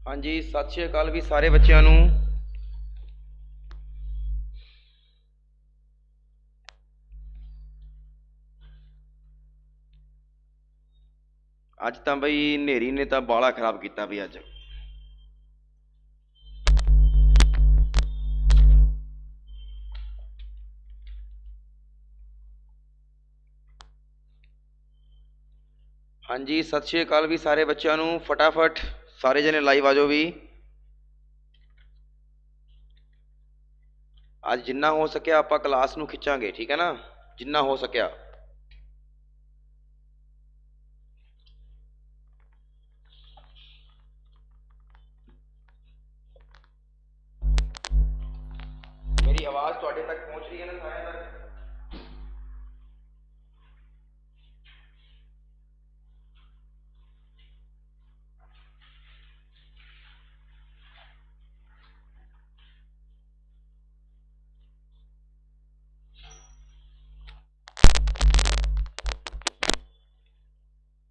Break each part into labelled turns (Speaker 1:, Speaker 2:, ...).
Speaker 1: हाँ जी, सत श्री अकाल भी सारे बच्चों ਨੂੰ। ਅੱਜ ਤਾਂ ਬਈ ਹਨੇਰੀ ਨੇ ਤਾਂ ਬਾਲਾ ਖਰਾਬ ਕੀਤਾ ਵੀ ਅੱਜ। हाँ जी, सत श्री अकाल भी सारे बच्चों ਨੂੰ। फटाफट सारे जने लाइव आ जाओ भी। ਅੱਜ ਜਿੰਨਾ ਹੋ ਸਕਿਆ ਆਪਾਂ ਕਲਾਸ ਨੂੰ ਖਿੱਚਾਂਗੇ, ਠੀਕ ਹੈ ਨਾ, ਜਿੰਨਾ ਹੋ ਸਕਿਆ। मेरी आवाज़ ਤੁਹਾਡੇ तक पहुंच रही है ना सारे तक?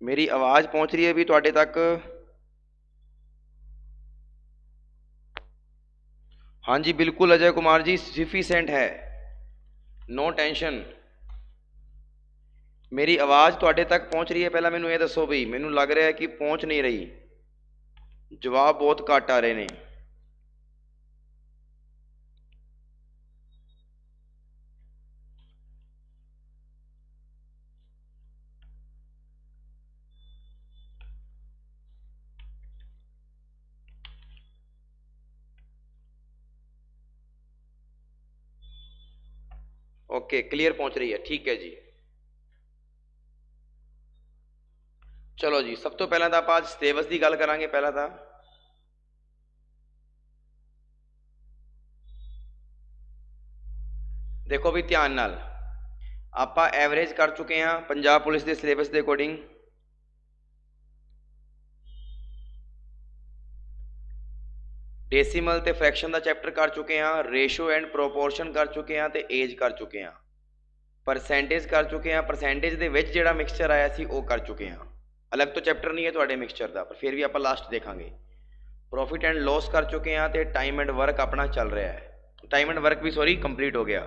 Speaker 1: मेरी आवाज़ पहुंच रही है भी ਤੁਹਾਡੇ तक? हाँ जी बिल्कुल अजय कुमार जी, सफिशिएंट है, नो टेंशन। मेरी आवाज़ ਤੁਹਾਡੇ तक पहुंच रही है? पहला मैनू ये दसो भी, मैनू लग रहा है कि पहुंच नहीं रही, जवाब बहुत घट आ रहे ने। ओके, क्लीयर पहुंच रही है, ठीक है जी। चलो जी, सब तो पहला तो आप आज सिलेबस की गल करांगे। पहला तो देखो भी ध्यान नाल, आप एवरेज कर चुके हैं पंजाब पुलिस के सिलेबस के अकॉर्डिंग। डेसीमल ते फ्रैक्शन का चैप्टर कर चुके हैं, रेशो एंड प्रोपोर्शन कर चुके हैं, ते एज कर चुके हैं, परसेंटेज कर चुके हैं। परसेंटेज के विच जिहड़ा मिक्सचर आया सी वो कर चुके हैं। अलग तो चैप्टर नहीं है तुहाडे मिक्सचर का, पर फिर भी आप लास्ट देखांगे। प्रॉफिट एंड लॉस कर चुके हैं, तो टाइम एंड वर्क अपना चल रहा है। टाइम एंड वर्क भी सॉरी कंप्लीट हो गया,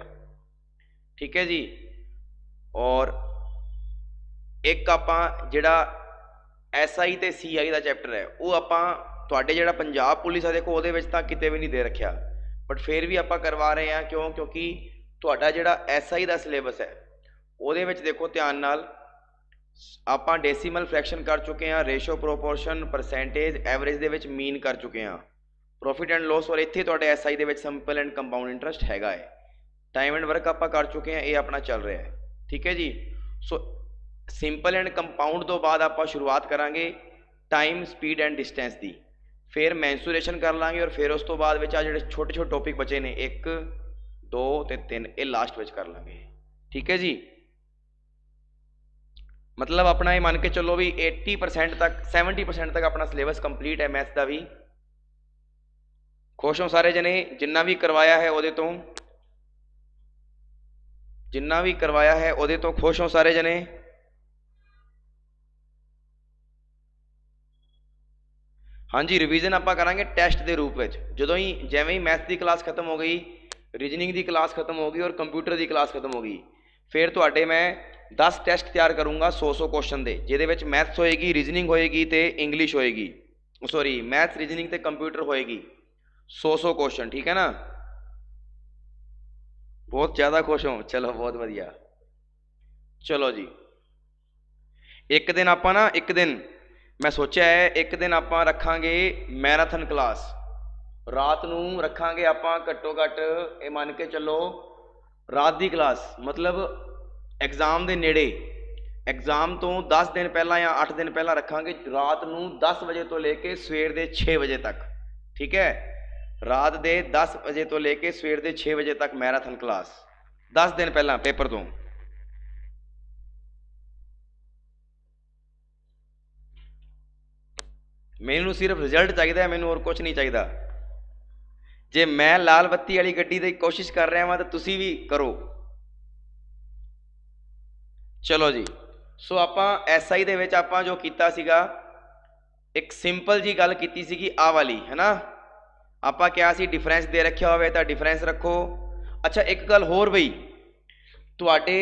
Speaker 1: ठीक है जी। और एक आपां जिहड़ा SI ते CI का चैप्टर है वो आपां तुहाडे जिहड़ा पंजाब पुलिस है, देखो ਉਹਦੇ ਵਿੱਚ ਤਾਂ किते भी नहीं दे रखा, बट फिर भी आपां करवा रहे हैं। क्यों? क्योंकि तुहाडा जिहड़ा SI का सिलेबस है ਉਹਦੇ ਵਿੱਚ देखो ध्यान नाल आपां डेसीमल फ्रैक्शन कर चुके हैं, ratio proportion percentage average they which mean कर चुके हैं, प्रॉफिट एंड लॉस, और इत्थे तुहाडे SI they which simple and compound interest हैगा है। टाइम एंड वर्क आपां कर चुके हैं, ये अपना चल रहा है, ठीक है जी। सो सिंपल एंड कंपाउंड तो बाद आप शुरुआत करांगे टाइम स्पीड एंड डिस्टेंस की, फिर मैंसूरेशन कर लांगे, और फिर उस तो बाद आ जो छोटे छोटे टॉपिक बचे ने 1 2 ते 3 ये लास्ट में कर लांगे, ठीक है जी। मतलब अपना ये मान के चलो भी 80% तक 70% तक अपना सिलेबस कंप्लीट है मैथ्स का भी। खुश हो सारे जने? जिन्ना भी करवाया है वो तो, जिन्ना भी करवाया है वो तो खुश हो सारे जने? हाँ जी, रिवीजन आप करांगे टैसट के रूप में। जो ही जिमें ही मैथ की क्लास खत्म हो गई, रीजनिंग की क्लास खत्म हो गई और कंप्यूटर की क्लास खत्म हो गई, फिर तो मैं 10 टैसट तैयार करूँगा 100 क्वेश्चन के, जिहदे मैथ्स होएगी, रीजनिंग होएगी तो इंग्लिश होएगी, सॉरी मैथ्स रीजनिंग तो कंप्यूटर होएगी। 100 क्वेश्चन, ठीक है ना। बहुत ज़्यादा खुश हो, चलो बहुत बढ़िया। चलो जी, एक दिन आप ना, एक दिन मैं सोचा है एक दिन आप रखांगे मैराथन क्लास, रात नूं रखांगे आप घट्टो घट ये मान के चलो रात की क्लास, मतलब एग्जाम के नेड़े, एग्जाम तो 10 दिन पहला या 8 दिन पहला रखांगे, रात नूं 10 बजे तो लेके सवेर के 6 बजे तक, ठीक है। रात के 10 बजे तो लेके सवेर के 6 बजे तक मैराथन क्लास, 10 दिन पहला पेपर तो। मैनू सिर्फ रिजल्ट चाहिए, मैनू और कुछ नहीं चाहिए। जे मैं लाल बत्ती वाली गड्डी की कोशिश कर रहा वहाँ तो तुसी भी करो। चलो जी, सो आप SI दे विच आपां जो कीता सीगा, एक सिंपल जी गल कीती सीगी आ वाली है ना, आपां क्या सी डिफरेंस दे रखिया होवे तां डिफरेंस रखो। अच्छा एक गल होर बई, तुहाडे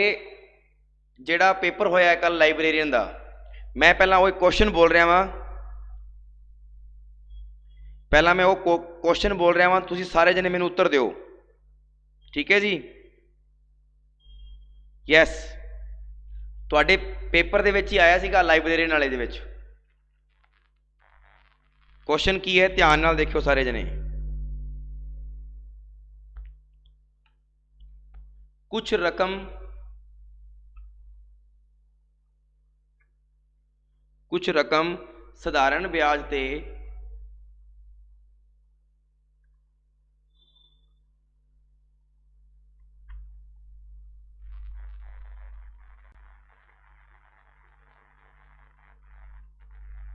Speaker 1: जिहड़ा पेपर होया कल लाइब्रेरियन दा, मैं पहला वो क्वेश्चन बोल रहा वां, पहला मैं वो क्वेश्चन बोल रहा वां, तुसीं सारे जने मैनूं उत्तर दिओ, ठीक है जी। यस, तुहाडे पेपर दे विच ही आया सीगा लाइब्रेरियन वाले दे विच। क्वेश्चन की है, ध्यान नाल देखियो सारे जने। कुछ रकम साधारण ब्याज ते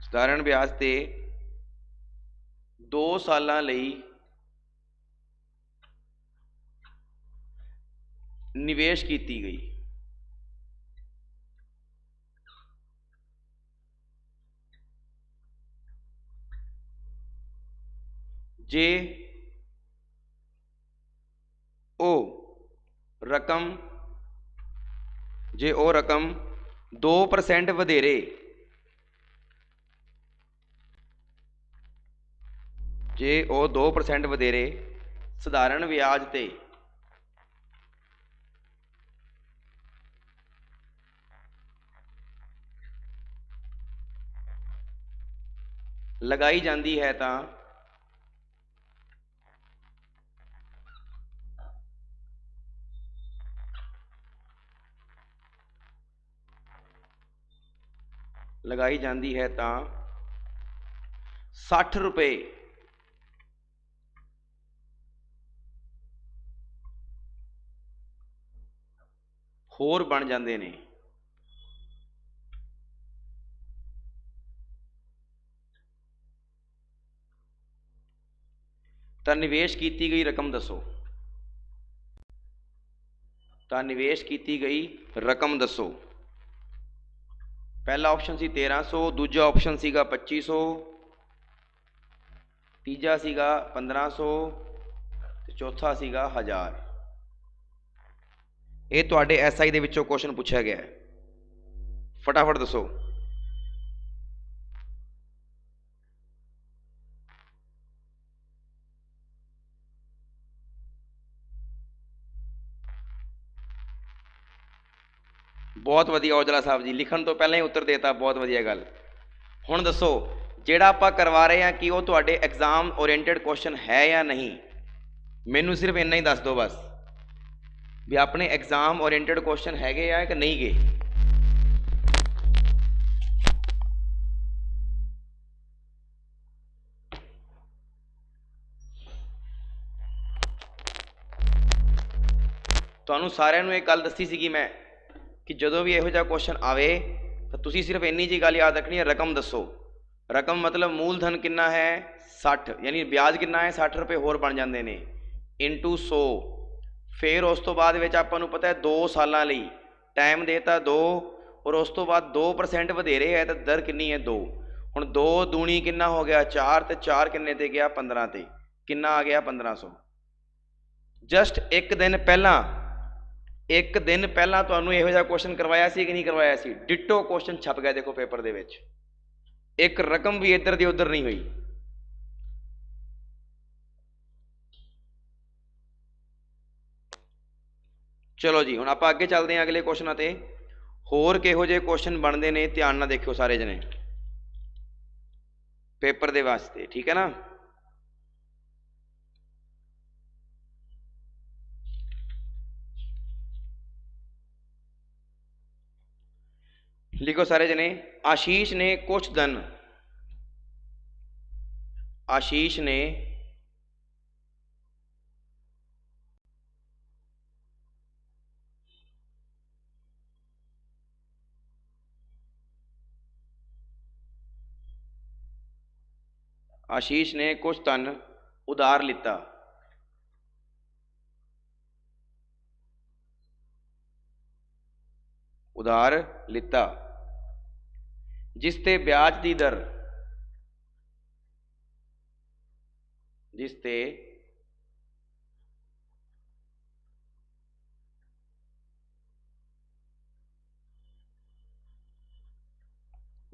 Speaker 1: साधारण ब्याज ते 2 सालां लई निवेश कीती गई। जे ओ रकम 2% ਵਧੇਰੇ, जे ओ 2% ਵਧੇਰੇ साधारण ब्याज ते लगाई जाती है तां लगाई जाती है तां 60 रुपए होर बन जाते ने। तां निवेश की गई रकम दसो, तां निवेश की गई रकम दसो। पहला ऑप्शन सी 1300, दूजा ऑप्शन सीगा 2500, तीजा सीगा 1500 ते चौथा सीगा 1000। ये तुहाडे SI दे विचों क्वेश्चन पूछा गया है, फटाफट दसो। बहुत वधिया औजला साहब जी, लिखण तो पहले ही उत्तर देता, बहुत वधिया गल। हुण दसो जिहड़ा आपां करवा रहे हैं कि वो तुहाडे एग्जाम ओरिएंटेड क्वेश्चन है या नहीं, मैनू सिर्फ इन्ना ही दस दो बस भी अपने एग्जाम ओरिएंटेड क्वेश्चन हैगे या कि नहीं गे। तुहानू सारिਆਂ ਨੂੰ एक गल दसी सीगी मैं कि जो भी इहो जिहा क्वेश्चन आवे तो तुसीं सिर्फ इन्नी जी गल याद रखनी है, रकम दसो। रकम मतलब मूलधन कितना है 60, यानी ब्याज कितना है 60 रुपए होर बन जाते हैं इंटू 100। फिर उस तो बाद आपां नूं पता है 2 सालां लई टाइम देता 2, और उस तो बाद 2% वधेरे है तो दर कितनी है 2। हुण 2 दूनी कितना हो गया 4, तो 4 किन्ने ते गया 15 ते, कितना आ गया 1500। जस्ट एक दिन पहला तुहानू इहो जिहा क्वेश्चन करवाया सी कि नहीं करवाया सी, डिटो क्वेश्चन छप गया देखो पेपर दे विच, एक रकम भी इधर दी उधर नहीं हुई। चलो जी हुण आपां अगे चलते हैं अगले क्वेश्चन ते। होर किहो जिहे क्वेश्चन बनते हैं, ध्यान नाल देखियो सारे जने पेपर दे वास्ते, ठीक है ना। लिखो सारे जने। आशीष ने कुछ धन उधार लिता। जिस ते ब्याज की दर जिस ते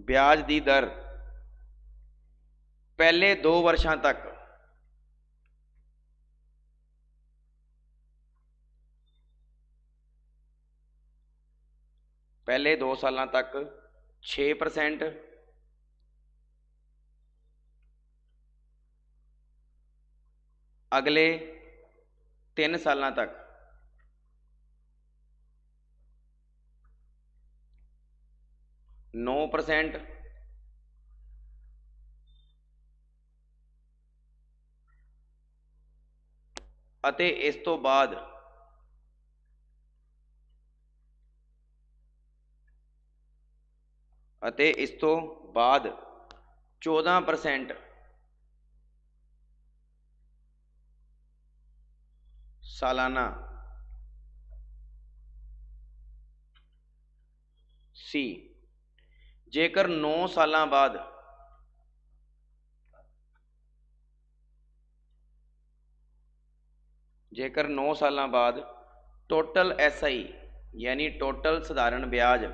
Speaker 1: ब्याज दी दर पहले 2 वर्षां तक पहले 2 साल तक 6%, अगले 3 साल तक 9%, ਅਤੇ इस तो बाद ਅਤੇ ਇਸ ਤੋਂ ਬਾਅਦ 14% सालाना सी। जेकर 9 साल बाद जेकर 9 साल बाद टोटल SI यानी टोटल सधारण ब्याज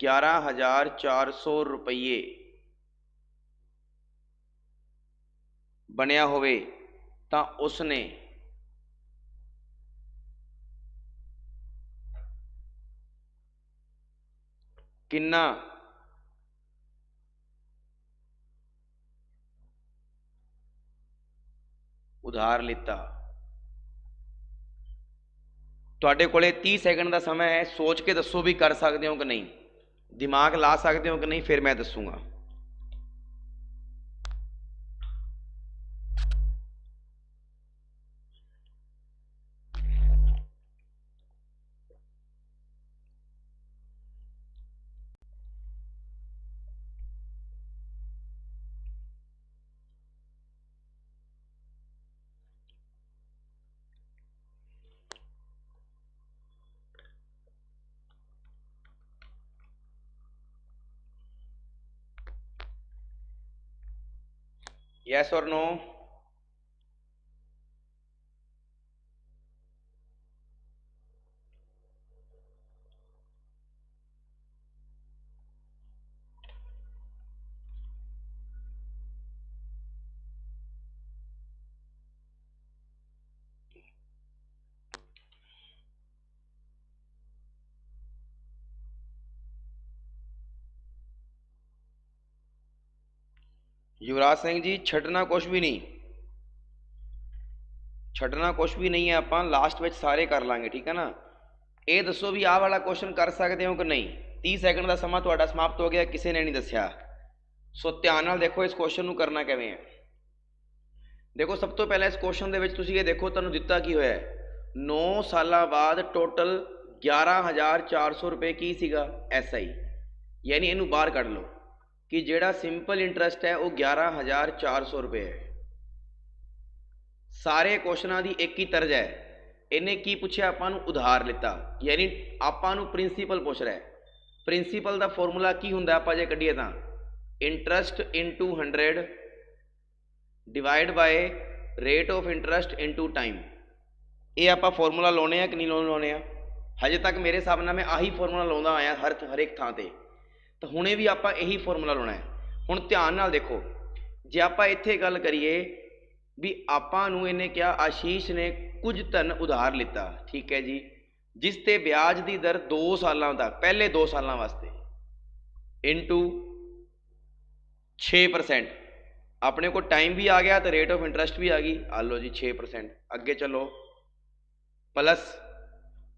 Speaker 1: 11,400 रुपये बनया होवे तां उसने किन्ना उधार लिता। तुहाडे कोले 30 सैकंड का समय है, सोच के दसो भी कर सकते हो कि नहीं, दिमाग ला सकते हो कि नहीं, फिर मैं दसूँगा। यस और नो? युवराज सिंह जी छड्डना कुछ भी नहीं, छड्डना कुछ भी नहीं है, आप लास्ट में सारे कर लांगे, ठीक है ना। ये दसो भी आह वाला क्वेश्चन कर सकते हो कि नहीं। 30 सैकंड का समा तुहाडा समाप्त हो गया, किसी ने नहीं दस्या। सो ध्यान नाल देखो इस क्वेश्चन को करना किवें है। देखो सब तो पहले इस क्वेश्चन दे विच तुसीं ये देखो तुहानूं दिता की होया 9 साल बाद टोटल 11,400 रुपये की सीगा SI, यानी इनू बाहर कढ़ लो कि जिहड़ा सिंपल इंटरस्ट है वो 11,400 रुपये है। सारे क्वेश्चनों की एक ही तर्ज है, इन्हें की पूछा आपां नूं उधार लिता, यानी आपां नूं प्रिंसीपल पूछ रहा है। प्रिंसीपल का फॉर्मूला की हुंदा आपां जे कढीए तां interest into 100 divide by rate of interest into time. ये आप फॉर्मूला लाने आ कि नहीं लाने आ? हजे तक मेरे हिसाब नाल मैं आही फॉर्मूला लाउंदा आया हर एक थां ते, तो हुणे भी आप यही फॉर्मूला लाना है। हुण ध्यान नाल देखो, जे आप इत्थे गल करिए भी आपां नूं इन्हें क्या आशीष ने कुछ धन उधार लिता, ठीक है जी, जिस ते ब्याज की दर 2 साल तक पहले 2 साल वास्ते इंटू 6%, अपने को टाइम भी आ गया तो रेट ऑफ इंटरस्ट भी आ गई, आ लो जी 6%। अगे चलो प्लस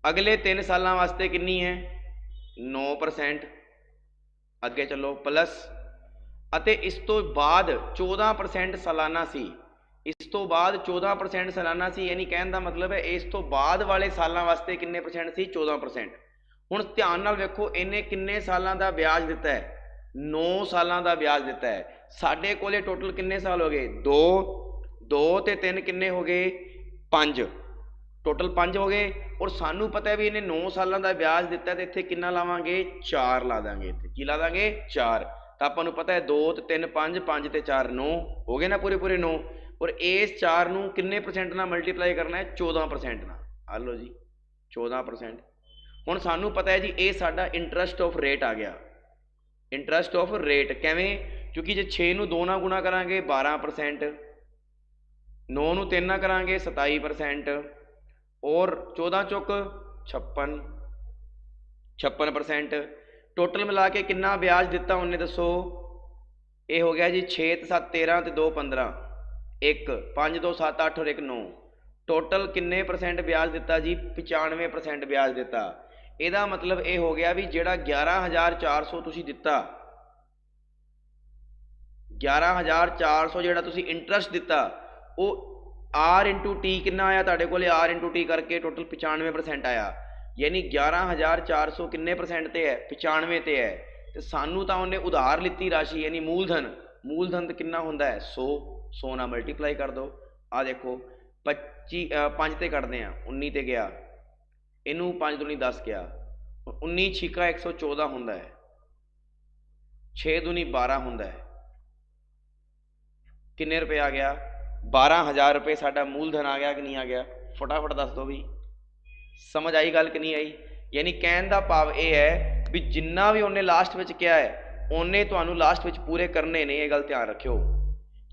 Speaker 1: अगले 3 साल वास्ते कितनी है 9%। अगे चलो प्लस अते इस तो बाद 14% सालाना सी, इस तो बाद 14% सालाना सी, यानी कहने का मतलब है इस तो बाद वाले सालों वास्ते किन्ने परसेंट सी 14%। हुण ध्यान नाल वेखो इन्हें किन्ने सालों का ब्याज दिता है 9 सालों का ब्याज दिता है। साडे कोले टोटल किन्ने साल हो गए 2 2 ते 3 किन्ने हो गए 5, टोटल 5 हो गए। और सानू पता है भी इन्हें 9 सालों का ब्याज दिता है तो इत्थे किन्ना लावांगे 4 ला देंगे, इत्थे की ला देंगे 4। ਤਾਂ ਆਪਾਂ ਨੂੰ ਪਤਾ ਹੈ 2 ਤੇ 3 5 5 ਤੇ 4 9 ਹੋ ਗਏ ਨਾ ਪੂਰੇ ਪੂਰੇ 9 ਔਰ ਇਸ 4 ਨੂੰ ਕਿੰਨੇ ਪਰਸੈਂਟ ਨਾਲ ਮਲਟੀਪਲਾਈ ਕਰਨਾ ਹੈ 14% ਨਾਲ। ਆ ਲਓ ਜੀ 14%। ਹੁਣ ਸਾਨੂੰ ਪਤਾ ਹੈ ਜੀ ਇਹ ਸਾਡਾ ਇੰਟਰਸਟ ਆਫ ਰੇਟ ਆ ਗਿਆ। ਇੰਟਰਸਟ ਆਫ ਰੇਟ ਕਿਵੇਂ? ਕਿਉਂਕਿ ਜੇ 6 ਨੂੰ 2 ਨਾਲ ਗੁਣਾ ਕਰਾਂਗੇ 12%, 9 ਨੂੰ 3 ਨਾਲ ਕਰਾਂਗੇ 27% ਔਰ 14 ਚੁੱਕ 56%। ਟੋਟਲ ਮਿਲਾ ਕੇ ਕਿੰਨਾ ਵਿਆਜ ਦਿੱਤਾ ਉਹਨੇ ਦੱਸੋ? ਇਹ ਹੋ ਗਿਆ ਜੀ 6 ਤੇ 7 13 ਤੇ 2 15 1 5 2 7 8 ਔਰ 1 9। ਟੋਟਲ ਕਿੰਨੇ ਪਰਸੈਂਟ ਵਿਆਜ ਦਿੱਤਾ ਜੀ? 95% ਵਿਆਜ ਦਿੱਤਾ। ਇਹਦਾ ਮਤਲਬ ਇਹ ਹੋ ਗਿਆ ਵੀ ਜਿਹੜਾ 11,400 ਤੁਸੀਂ ਦਿੱਤਾ, 11,400 ਜਿਹੜਾ ਤੁਸੀਂ ਇੰਟਰਸਟ ਦਿੱਤਾ ਉਹ ਆਰ ਇੰਟੂ ਟੀ ਕਿੰਨਾ ਆਇਆ ਤੁਹਾਡੇ ਕੋਲ? ਆਰ ਇੰਟੂ ਟੀ ਕਰਕੇ ਟੋਟਲ 95% ਆਇਆ। ਯਾਨੀ 11,400 ਕਿੰਨੇ ਪਰਸੈਂਟ ਤੇ ਹੈ? 95 ਤੇ ਹੈ। ਤੇ ਸਾਨੂੰ ਤਾਂ ਉਹਨੇ ਉਧਾਰ ਲਿੱਤੀ ਰਾਸ਼ੀ ਯਾਨੀ ਮੂਲਧਨ, ਮੂਲਧਨ ਕਿੰਨਾ ਹੁੰਦਾ ਹੈ? 100। 100 ਨਾਲ ਮਲਟੀਪਲਾਈ ਕਰ ਦਿਓ। ਆਹ ਦੇਖੋ 5 ਤੇ ਕੱਢਦੇ ਹਾਂ 19 ਤੇ ਗਿਆ, ਇਹਨੂੰ 5 ਦੂਣੀ 10 ਗਿਆ, 19 ਛਿੱਕਾ 114 ਹੁੰਦਾ ਹੈ, 6 ਦੂਣੀ 12 ਹੁੰਦਾ ਹੈ। ਕਿੰਨੇ ਰੁਪਏ ਆ ਗਿਆ? 12,000 ਰੁਪਏ ਸਾਡਾ ਮੂਲਧਨ ਆ ਗਿਆ ਕਿ ਨਹੀਂ ਆ ਗਿਆ? ਫਟਾਫਟ ਦੱਸ ਦਿਓ ਵੀ। ਸਮਝ ਆਈ ਗੱਲ ਕਿ ਨਹੀਂ ਆਈ? ਯਾਨੀ ਕਹਿਣ ਦਾ ਭਾਵ ਇਹ ਹੈ ਵੀ ਜਿੰਨਾ ਵੀ ਉਹਨੇ ਲਾਸਟ ਵਿੱਚ ਕਿਹਾ ਹੈ ਉਹਨੇ ਤੁਹਾਨੂੰ ਲਾਸਟ ਵਿੱਚ ਪੂਰੇ ਕਰਨੇ ਨੇ। ਇਹ ਗੱਲ ਧਿਆਨ ਰੱਖਿਓ।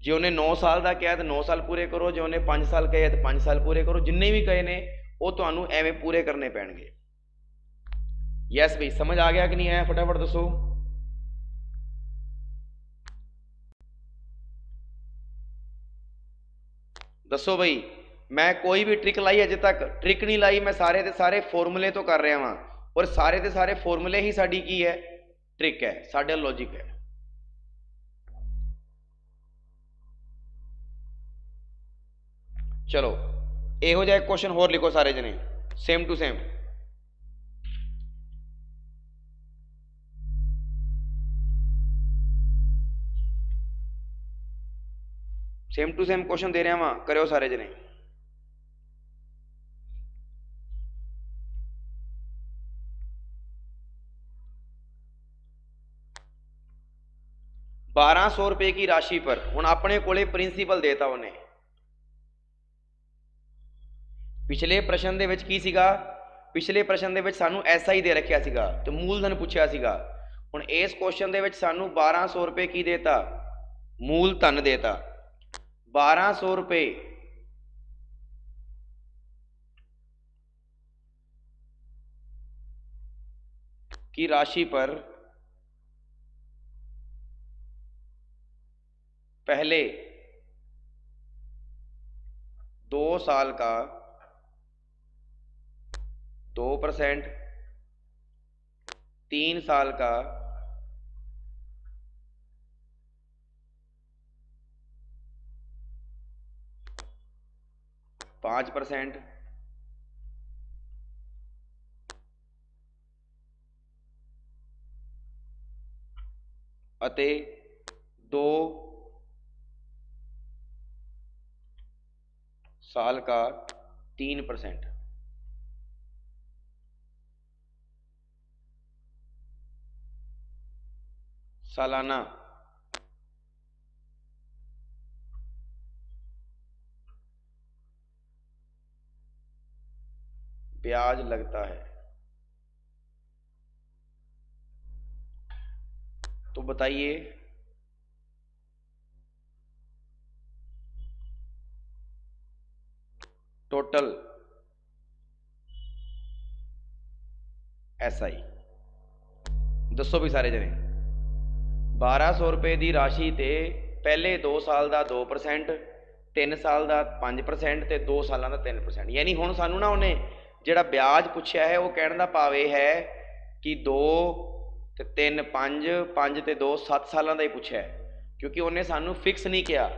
Speaker 1: ਜੇ ਉਹਨੇ 9 ਸਾਲ ਦਾ ਕਿਹਾ ਤਾਂ 9 ਸਾਲ ਪੂਰੇ ਕਰੋ, ਜੇ ਉਹਨੇ 5 ਸਾਲ ਕਹੇ ਤਾਂ 5 ਸਾਲ ਪੂਰੇ ਕਰੋ। ਜਿੰਨੇ ਵੀ ਕਹੇ ਨੇ ਉਹ ਤੁਹਾਨੂੰ ਐਵੇਂ ਪੂਰੇ ਕਰਨੇ ਪੈਣਗੇ। ਯੈਸ ਬਈ, ਸਮਝ ਆ ਗਿਆ ਕਿ ਨਹੀਂ ਆਇਆ? ਫਟਾਫਟ ਦੱਸੋ। ਦੱਸੋ ਬਈ। ਮੈਂ ਕੋਈ ਵੀ ਟ੍ਰਿਕ ਲਾਈ ਅਜੇ ਤੱਕ? ਟ੍ਰਿਕ ਨਹੀਂ ਲਾਈ ਮੈਂ, ਸਾਰੇ ਦੇ ਸਾਰੇ ਫਾਰਮੂਲੇ ਤੋਂ ਕਰ ਰਿਹਾ ਵਾਂ ਔਰ ਸਾਰੇ ਦੇ ਸਾਰੇ ਫਾਰਮੂਲੇ ਹੀ ਸਾਡੀ ਕੀ ਹੈ? ਟ੍ਰਿਕ ਹੈ, ਸਾਡਾ ਲੌਜਿਕ ਹੈ। ਚਲੋ ਇਹੋ ਜਿਹਾ ਇੱਕ ਕੁਐਸਚਨ ਹੋਰ ਲਿਖੋ ਸਾਰੇ ਜਣੇ, same to same. Same to same question ਦੇ ਰਿਹਾ ਵਾਂ, ਕਰਿਓ ਸਾਰੇ ਜਣੇ। ₹1200 की राशि पर ਹੁਣ ਆਪਣੇ ਕੋਲੇ ਪ੍ਰਿੰਸੀਪਲ ਦੇਤਾ ਉਹਨੇ। ਪਿਛਲੇ ਪ੍ਰਸ਼ਨ ਦੇ ਵਿੱਚ ਕੀ ਸੀਗਾ? ਪਿਛਲੇ ਪ੍ਰਸ਼ਨ ਦੇ ਵਿੱਚ ਸਾਨੂੰ ਐਸਆਈ ਦੇ ਰੱਖਿਆ ਸੀਗਾ ਤੇ ਮੂਲਧਨ ਪੁੱਛਿਆ ਸੀਗਾ। ਹੁਣ ਇਸ ਕੁਐਸਚਨ ਦੇ ਵਿੱਚ ਸਾਨੂੰ ₹1200 ਕੀ ਦੇਤਾ? ਮੂਲਧਨ ਦੇਤਾ। ₹1200 की राशि पर पहले 2 साल का 2%, 3 साल का 5% ਅਤੇ 2 साल का 3%। सालाना ब्याज लगता है। तो बताइए टोटल एसआई दसो भी सारे जने। ₹1200 की राशि ते पहले 2 साल का 2%, 3 साल का 5% ਤੇ 2 ਸਾਲਾਂ ਦਾ 3%। यानी ਹੁਣ ਸਾਨੂੰ ਨਾ ਉਹਨੇ ਜਿਹੜਾ ਵਿਆਜ ਪੁੱਛਿਆ ਹੈ ਉਹ ਕਹਿਣ ਦਾ ਭਾਵ ਇਹ ਹੈ ਕਿ 2 ਤੇ 3 5 5 ਤੇ 2 7 ਸਾਲਾਂ ਦਾ ਹੀ ਪੁੱਛਿਆ ਹੈ, ਕਿਉਂਕਿ ਉਹਨੇ ਸਾਨੂੰ ਫਿਕਸ ਨਹੀਂ ਕਿਹਾ।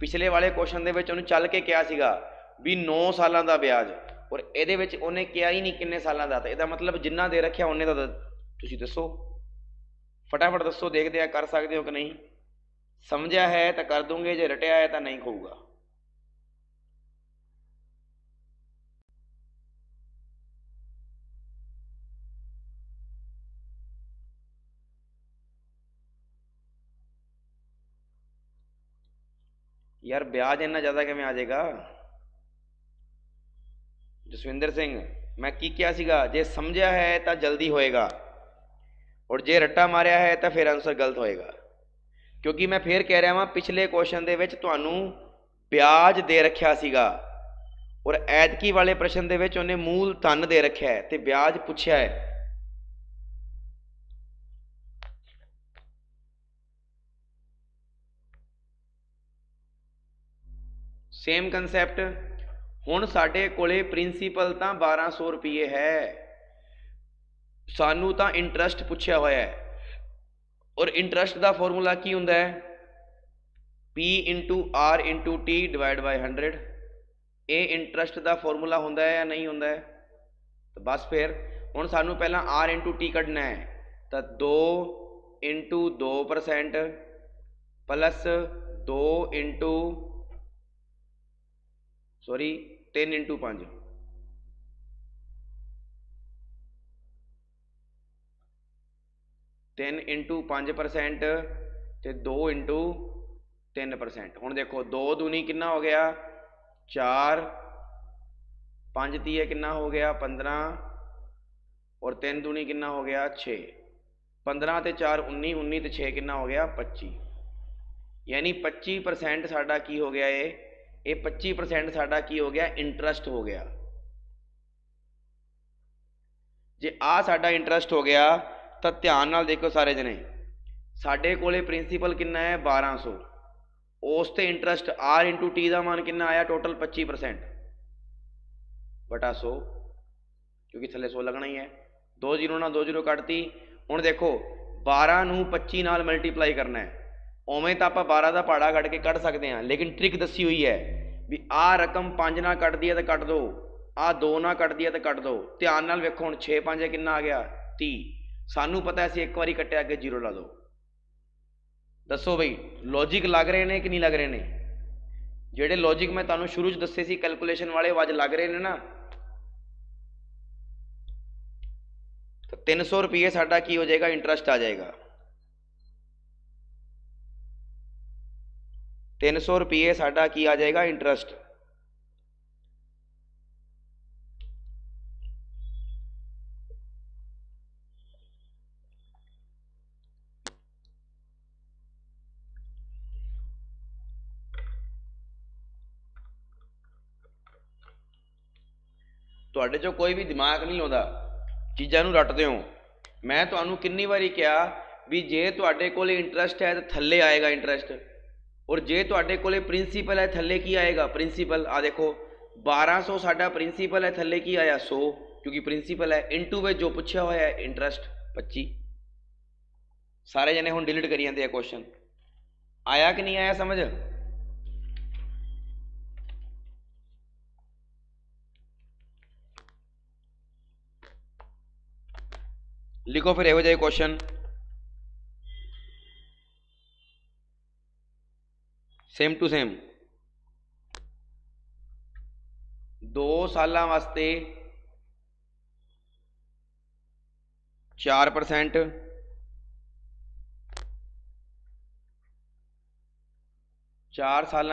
Speaker 1: ਪਿਛਲੇ ਵਾਲੇ ਕੁਐਸਚਨ ਦੇ ਵਿੱਚ ਉਹਨੂੰ ਚੱਲ ਕੇ ਕਿਹਾ ਸੀਗਾ ਵੀ 9 ਸਾਲਾਂ ਦਾ ਵਿਆਜ, ਔਰ ਇਹਦੇ ਵਿੱਚ ਉਹਨੇ ਕਿਹਾ ਹੀ ਨਹੀਂ ਕਿੰਨੇ ਸਾਲਾਂ ਦਾ। ਤਾਂ ਇਹਦਾ ਮਤਲਬ ਜਿੰਨਾ ਦੇ ਰੱਖਿਆ ਉਹਨੇ ਦਾ ਤੁਸੀਂ ਦੱਸੋ, फटाफट दसो। देखते हैं कर सकते हो कि नहीं। समझा है तो कर दूंगे, जो रटिया है तो नहीं होगा। यार ब्याज इन्ना ज़्यादा किवें आ जाएगा जसविंदर सिंह। मैं की क्या सीगा, जे समझिया है तो जल्दी होएगा और जे रट्टा मारिया है तो फिर आंसर गलत होएगा। क्योंकि मैं फिर कह रहा वहाँ पिछले क्वेश्चन दे विच तुहानू ब्याज दे रखा सीगा और ऐतकी वाले प्रश्न दे विच उन्हें मूल धन दे रखा है ते ब्याज पुछया है। Same concept. हुण साडे कोले प्रिंसीपल तो 1200 रुपये है, सानू तो इंटरस्ट पुछया होया है और इंटरस्ट का फॉर्मूला की हुंदा है P into R into T divide by 100। ये इंटरस्ट का फॉर्मूला हुंदा है या नहीं हुंदा है? तो बस फिर हुण सानू पहला R इंटू टी कढ़ना है तो 2 into 2% plus 2 into 3 into 5 3 into 5% तो 2 इंटू 3%। हुण देखो 2 दूनी कितना हो गया 4, 5 तीए कितना हो गया 15 और 3 दूनी कितना हो गया 6। 15 ते 4 19, 19 ते 6 कितना हो गया 25। यानी 25% साडा की हो गया ये 25% साडा की हो गया इंटरस्ट हो गया। जे आ साडा इंटरस्ट हो गया तो ध्यान नाल देखो सारे जने, साडे कोले प्रिंसीपल कितना है 1200, उस ते इंटरस्ट R इंटू टी का मान कितना आया टोटल 25% बटा 100, क्योंकि थले 100 लगना ही है। 2 जीरो ना 2 जीरो कटती। हुण देखो 12 नूं 25 नाल मल्टीप्लाई करना है, उवें तो आप 12 का पहाड़ा कट के कढ़ सकते हैं, लेकिन ट्रिक दसी हुई है भी आ रकम 5 ना कटती है तो कट दो, आ 2 ना कटती है तो कट दो। ध्यान नाल वेखो हुण 6 5 कितना आ गया 30। सानू पता है असीं एक बारी कट्टिया अगे जीरो ला दो। दसो बई लॉजिक लग रहे हैं कि नहीं लग रहे हैं? ਜਿਹੜੇ लॉजिक मैं तुहानू शुरू च दसे सी कैलकुलेशन वाले वो अज लग रहे हैं ना। तो 300 रुपये साडा की हो जाएगा इंटरस्ट आ जाएगा। 300 रुपये साडा की आ जाएगा इंटरस्ट। ਤੁਹਾਡੇ ਚੋਂ ਕੋਈ ਵੀ ਦਿਮਾਗ ਨਹੀਂ ਲਾਉਂਦਾ, ਚੀਜ਼ਾਂ ਨੂੰ ਰੱਟਦੇ ਹੋ। ਮੈਂ ਤੁਹਾਨੂੰ ਕਿੰਨੀ ਵਾਰੀ ਕਿਹਾ ਵੀ ਜੇ ਤੁਹਾਡੇ ਕੋਲ ਇੰਟਰਸਟ ਹੈ ਤਾਂ ਥੱਲੇ ਆਏਗਾ ਇੰਟਰਸਟ, ਔਰ ਜੇ ਤੁਹਾਡੇ ਕੋਲੇ ਪ੍ਰਿੰਸੀਪਲ ਹੈ ਥੱਲੇ ਕੀ ਆਏਗਾ ਪ੍ਰਿੰਸੀਪਲ। ਆ ਦੇਖੋ 1200 ਸਾਡਾ ਪ੍ਰਿੰਸੀਪਲ ਹੈ, ਥੱਲੇ ਕੀ ਆਇਆ 100 ਕਿਉਂਕਿ ਪ੍ਰਿੰਸੀਪਲ ਹੈ, ਇਨਟੂ ਵਿੱਚ ਜੋ ਪੁੱਛਿਆ ਹੋਇਆ ਹੈ ਇੰਟਰਸਟ 25। ਸਾਰੇ ਜਣੇ ਹੁਣ ਡਿਲੀਟ ਕਰੀ ਜਾਂਦੇ ਆ ਕੁਐਸਚਨ। ਆਇਆ ਕਿ ਨਹੀਂ ਆਇਆ ਸਮਝ? लिखो फिर ਇਹੋ ਜਿਹੇ क्वेश्चन सेम टू सेम। 2 साल वास्ते 4%, 4 साल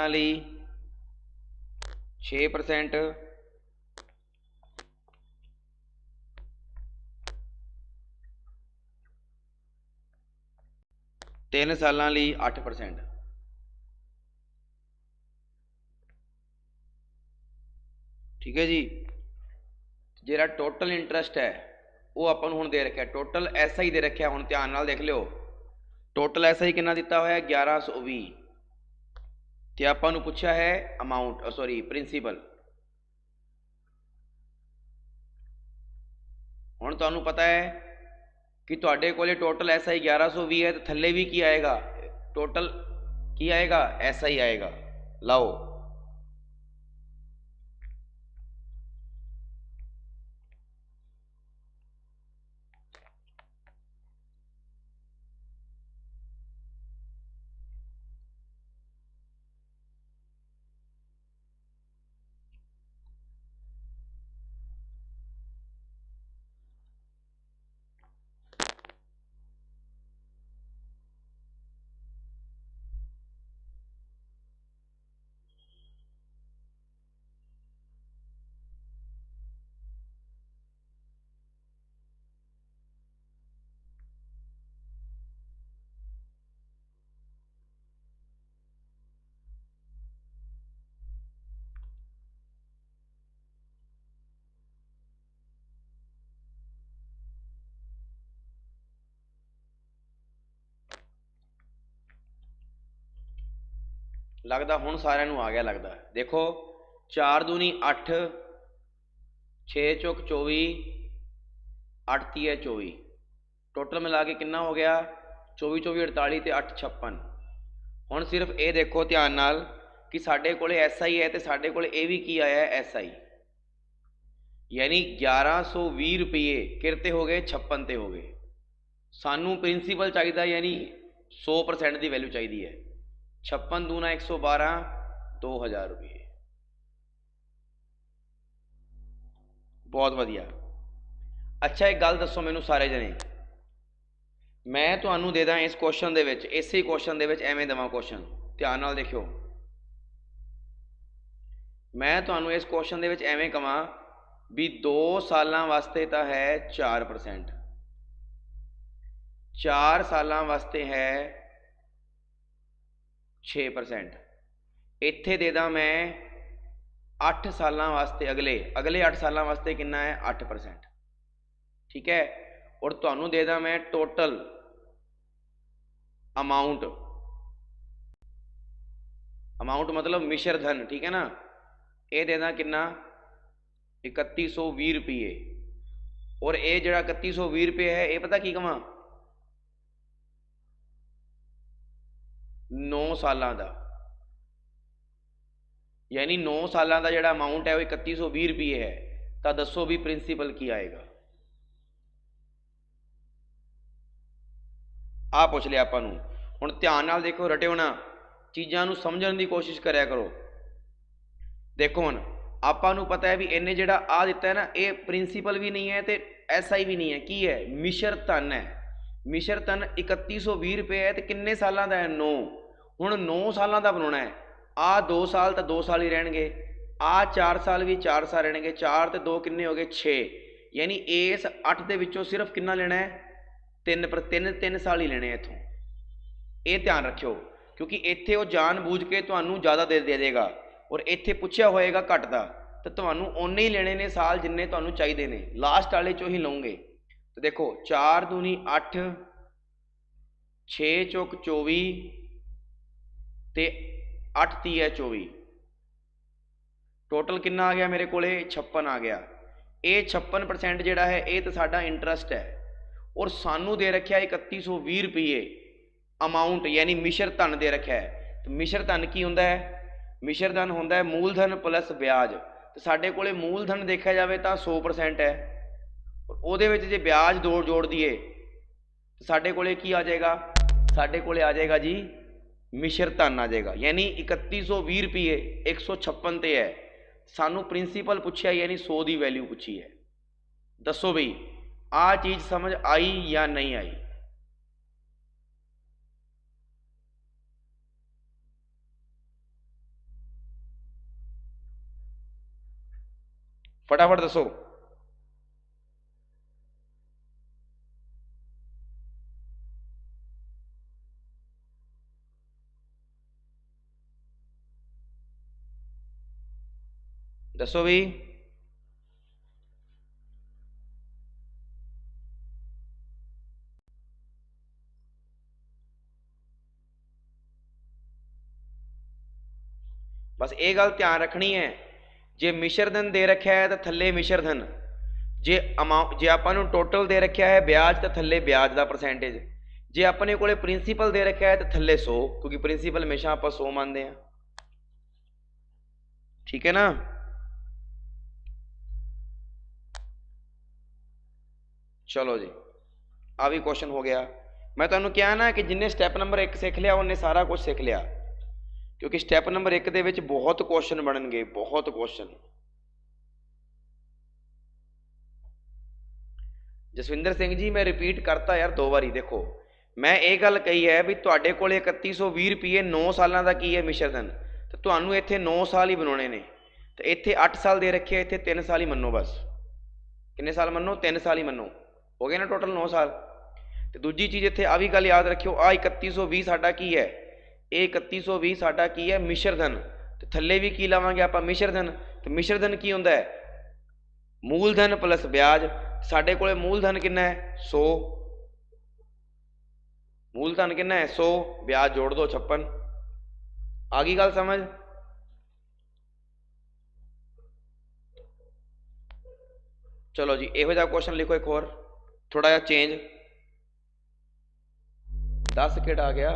Speaker 1: 6%, 3 साल 8%। ठीक है जी। ਜਿਹੜਾ टोटल इंटरस्ट है वो अपन हुण दे रखा, टोटल ऐसा ही दे रखा। हुण ध्यान नाल देख लियो, टोटल ऐसा ही कितना दिता होया 1120 ते आपां नूं पुछया है अमाउंट प्रिंसीपल। हुण तुहानूं पता है कि तुहाडे कोले टोटल ऐसा ही 1120 है तो थल्ले भी की आएगा टोटल की आएगा ऐसा ही आएगा। लाओ लगता हुण सारिਆਂ ਨੂੰ आ गया लगता। देखो 4 दूनी 8, 6 चौक 24, 8 तीए 24, टोटल मिला के कितना हो गया 24 24 48 ते 8 56। हुण सिर्फ ये देखो ध्यान नाल कि साडे कोले SI है तो साडे कोले ये भी की आया है SI, यानी 1120 रुपये किरते हो गए 56 ते हो गए। सानू प्रिंसीपल चाहिए यानी 100% की वैल्यू चाहिए है। 56 दूना 112, 2000 रुपये। बहुत वधिया। अच्छा एक गल दसो मैनू सारे जने, मैं तुहानू दे दा इस क्वेश्चन दे विच, इसे क्वेश्चन दे विच एवें देवां क्वेश्चन, ध्यान नाल देखियो। मैं तुहानू इस क्वेश्चन दे विच एवें कवां भी 2 सालां वास्ते तां है 4%, 4 सालां वास्ते है 6%, इत्थे दे दा मैं 8 सालां वास्ते अगले 8 सालां वास्ते कितना है 8%, ठीक है। और तुहानू दे दा मैं टोटल अमाउंट, अमाउंट मतलब मिश्र धन, ठीक है ना, ये दे दा कितना 3120 रुपये। और ये जड़ा 3120 रुपये है ये पता की कवां 9 सालां दा, यानी 9 सालां दा जड़ा अमाउंट है वो 3120 रुपये है। तो दसो भी प्रिंसीपल की आएगा। आ पूछ लिया आपां नूं। हुण ध्यान नाल देखो, रटिओ ना, चीज़ां नूं समझण दी कोशिश करया करो। देखो हुण आपां नूं पता है भी इन्हें जिहड़ा आ दिता है ना, ये प्रिंसीपल भी नहीं है तो SI भी नहीं है, की है मिश्र धन है। मिश्र धन 3120 रुपये है तो किन्ने सालां दा है 9। हुण 9 सालां दा बनाउणा है। आ 2 साल तो 2 साल ही रहणगे, आ 4 साल भी 4 साल रहणगे, 4 ते 2 किन्ने हो गए 6, यानी इस 8 दे विचों सिर्फ कितना लेना है 3 साल ही लेने इथों। ये ध्यान रखियो क्योंकि इत्थे वो जान बूझ के तुहानू ज़्यादा दे देगा और इत्थे पुछया होएगा घट दा, तो तुहानू उन्ने ही लेने ने साल जिन्ने तुहानू चाहिए ने, लास्ट वाले चो ही लओगे। तो देखो 4 दूनी 8, 6 चौक 24 ते 8 तीए 24, टोटल कितना आ गया मेरे को 56 आ गया। ये 56% जिहड़ा है ये तो साडा इंटरस्ट है और सानू दे रखा 3120 रुपये अमाउंट, यानी मिश्र धन दे रखा है। तो मिश्र धन की होंदा है, मिश्र धन होंदा है मूलधन प्लस ब्याज। तो साडे कोले मूलधन देखा जाए तो 100% है और उहदे विच जे ब्याज जोड़ दिए तो साडे कोले की आ जाएगा, साडे कोले आ जाएगा जी मिश्र धन आ जाएगा। यानी 3120 रुपये 156 ते है, सानू प्रिंसीपल पूछया यानी 100 की वैल्यू पूछी है। दसो बई आ चीज़ समझ आई या नहीं आई। फटाफट दसो। दसो भी बस ये गल ध्यान रखनी है, जे मिश्र धन दे रखा है तो थले मिश्र धन, जे अमाउंट जे आपां टोटल दे रखा है ब्याज तो थले ब्याज का परसेंटेज, जे अपने को प्रिंसीपल दे रखा है तो थले 100, क्योंकि प्रिंसीपल हमेशा आप 100 मानते हैं, ठीक है ना। चलो जी आ भी क्वेश्चन हो गया। मैं तुहानू कहा ना कि जिन्हें स्टैप नंबर 1 सीख लिया उन्हें सारा कुछ सीख लिया, क्योंकि स्टैप नंबर 1 दे विच बहुत क्वेश्चन बननगे, बहुत क्वेश्चन। जसविंदर सिंह जी मैं रिपीट करता यार 2 बारी। देखो मैं ये गल कही है भी तुहाडे कोले 3120 रुपये 9 सालों का की है मिश्र धन, तो तुहानू इत्थे 9 साल ही बनाने ने, तो इत्थे 8 साल दे रखे है, इत्थे 3 साल ही मनो, बस किन्ने साल मनो 3 साल ही मनो, हो गए ना टोटल 9 साल। तो दूजी चीज़ इत्थे आ भी गल याद रखियो, आ 3120 साडा की है, ये 3120 साडा की है मिश्र धन, तो थले भी की लावांगे आप मिश्र धन। तो मिश्र धन की होंदा है मूलधन प्लस ब्याज। साडे कोले मूलधन कितना है 100, मूलधन कितना है 100, ब्याज जोड़ दो 56, आ गई गल समझ? चलो जी, ਇਹੋ ਜਿਹਾ क्वेश्चन लिखो एक और थोड़ा जिहा चेंज। 10 ਕਿਹੜਾ आ गया?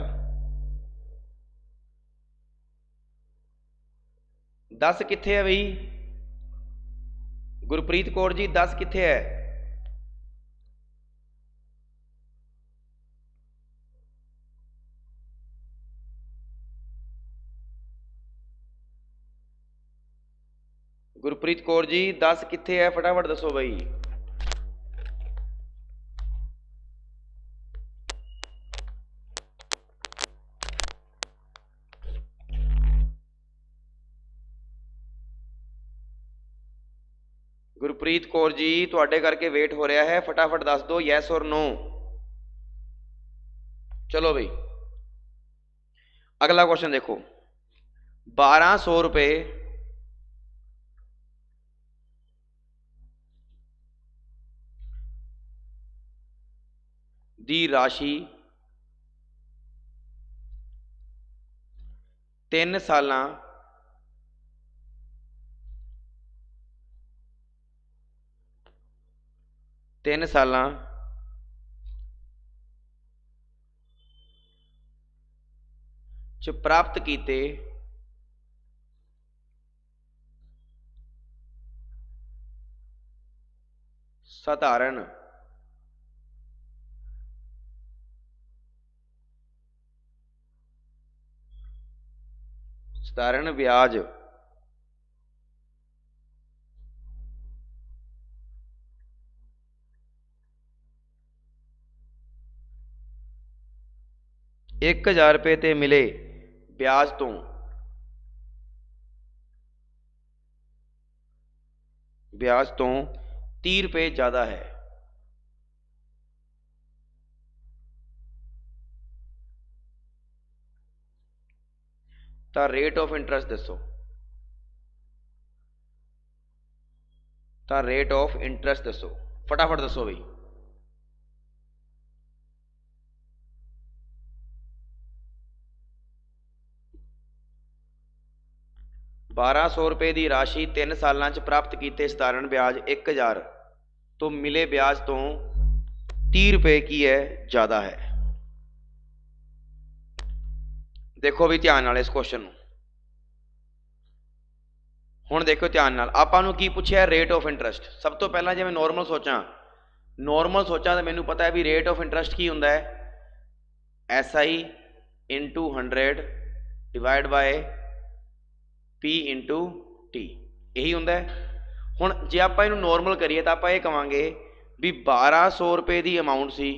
Speaker 1: 10 कित्थे है बई? गुरप्रीत कौर जी 10 कित्थे है? गुरप्रीत कौर जी 10 कित्थे है, फटाफट दसो बई। गुरप्रीत कौर जी तुहाडे करके वेट हो रहा है, फटाफट दस दो यस और नो। चलो बई अगला क्वेश्चन देखो। 1200 रुपये दी राशि 3 सालां 3 सालां च प्राप्त कीते साधारण साधारण ब्याज ₹1000 ते मिले ब्याज तो 30 रुपये ज़्यादा है। तो रेट ऑफ इंटरेस्ट दसो। तो रेट ऑफ इंटरेस्ट दसो, फटाफट दसो बई। ₹1200 की राशि 3 सालों प्राप्त किए साधारण ब्याज 1000 तो मिले ब्याज तो 30 रुपये की है ज़्यादा है। देखो भी ध्यान नाल इस क्वेश्चन हुण देखो ध्यान नाल। आपां नूं की पुछया रेट ऑफ इंटरेस्ट। सब तो पहला जे मैं नॉर्मल सोचा तो मैनू पता है भी रेट ऑफ इंटरेस्ट की हुंदा है SI into 100 divide by P into T, यही हुंदा है। हुण जे आपां इहनूं नॉर्मल करिए तो आपां ये कहांगे भी 1200 रुपये की अमाउंट सी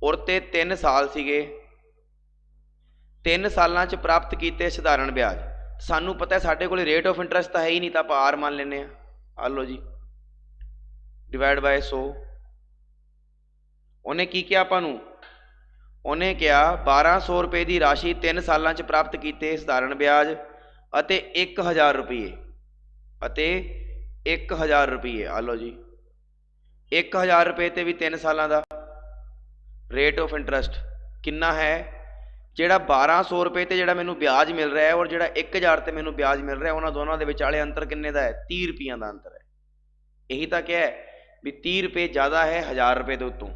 Speaker 1: और ते 3 साल सीगे, 3 सालों च प्राप्त किए साधारण ब्याज। सानू पता है साढ़े कोल रेट ऑफ इंटरेस्ट तो है ही नहीं, तो आप आर मान लें। आ लो जी डिवाइड बाय 100। उन्हें की किया आपां नूं? उन्हें कहा 1200 रुपये की राशि 3 सालों च प्राप्त किए साधारण ब्याज अते 1000 रुपये अते 1000 रुपये। आ लो जी 1000 रुपये ते भी 3 सालों का रेट ऑफ इंटरेस्ट कितना है? ਜਿਹੜਾ 1200 रुपये ਤੇ ਜਿਹੜਾ ਮੈਨੂੰ ब्याज मिल रहा है और ਜਿਹੜਾ 1000 ਤੇ ਮੈਨੂੰ ब्याज मिल रहा है उन्होंने दोनों के विचाले अंतर किन्ने का है? 30 रुपये का अंतर है। यही तो क्या है भी 30 रुपये ज़्यादा है 1000 रुपये के उत्तों,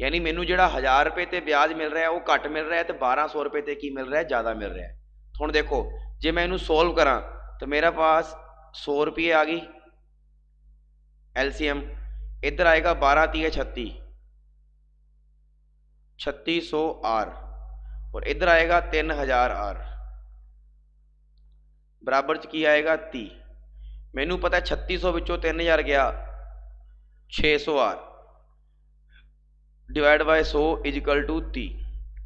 Speaker 1: यानी मैनू जो 1000 रुपये ते ब्याज मिल रहा है वो घट मिल रहा है तो 1200 रुपये ते की मिल रहा है? ज़्यादा मिल रहा है। हुण देखो जे मैं इनू सोल्व करा तो मेरे पास 100 रुपये आ गई LCM, इधर आएगा 12 30 36 3600 R और इधर आएगा 3000 R बराबर च की आएगा 30। मैनू पता 3600 विचों 3000 गया 600 R divide by 100 equal to 30।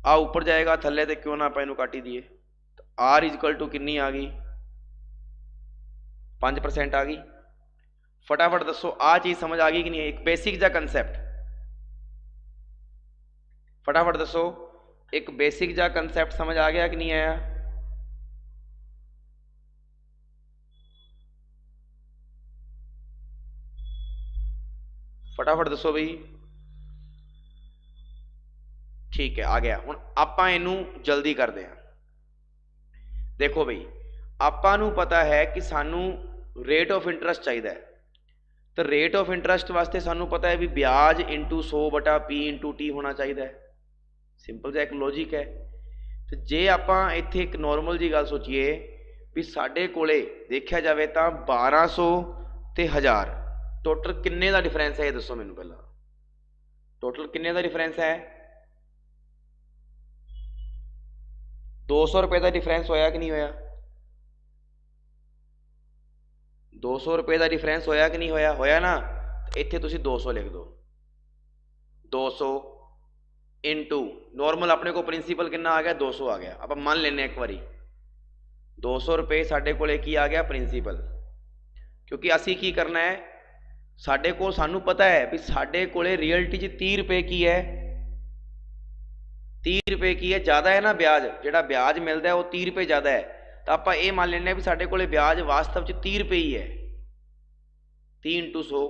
Speaker 1: आ ऊपर जाएगा थले तो क्यों ना आप इनू काट ही दिए। तो R इजकल टू कितनी आ गई? 5% आ गई। फटाफट दसो आ चीज़ समझ आ गई कि नहीं? एक बेसिक जा कंसैप्ट फटाफट दसो, एक बेसिक जा कंसैप्ट समझ आ गया कि नहीं आया? फटाफट दसो भाई। ठीक है, आ गया। हुण आपां इनू जल्दी करते हैं। देखो बई, आपां नू पता है कि सानू रेट ऑफ इंटरस्ट चाहिए, तो रेट ऑफ इंटरस्ट वास्ते सानू पता है भी ब्याज इंटू 100/P इंटू टी होना चाहिए। सिंपल सा एक लॉजिक है। तो जे आपां इत्थे एक नॉर्मल जी गल सोचीए भी साडे कोले देखा जाए तो 1200 ते 1000 टोटल किन्ने का डिफरेंस है, ये दसो मैनू पहला। टोटल किन्ने का डिफरेंस है? 200 रुपए का डिफरेंस होया कि नहीं होया? 200 रुपए का डिफरेंस होया कि नहीं होया? होया ना। इत्थे तुसी 200 लिख दो। 200 इंटू नॉर्मल अपने को प्रिंसीपल कितना आ गया? 200 आ गया। आप मान लेने एक बारी 200 रुपए साडे कोले की आ गया? प्रिंसीपल। क्योंकि असी की करना है, साडे को सानू पता है भी साडे कोले रियल्टी च 30 रुपए की है, 30 रुपए की है, ज़्यादा है ना ब्याज, जो ब्याज मिलता है वो 30 रुपए ज़्यादा है। तो आप ये मान लेने भी साडे कोले ब्याज वास्तव च 30 रुपए ही है। 30 इंटू 100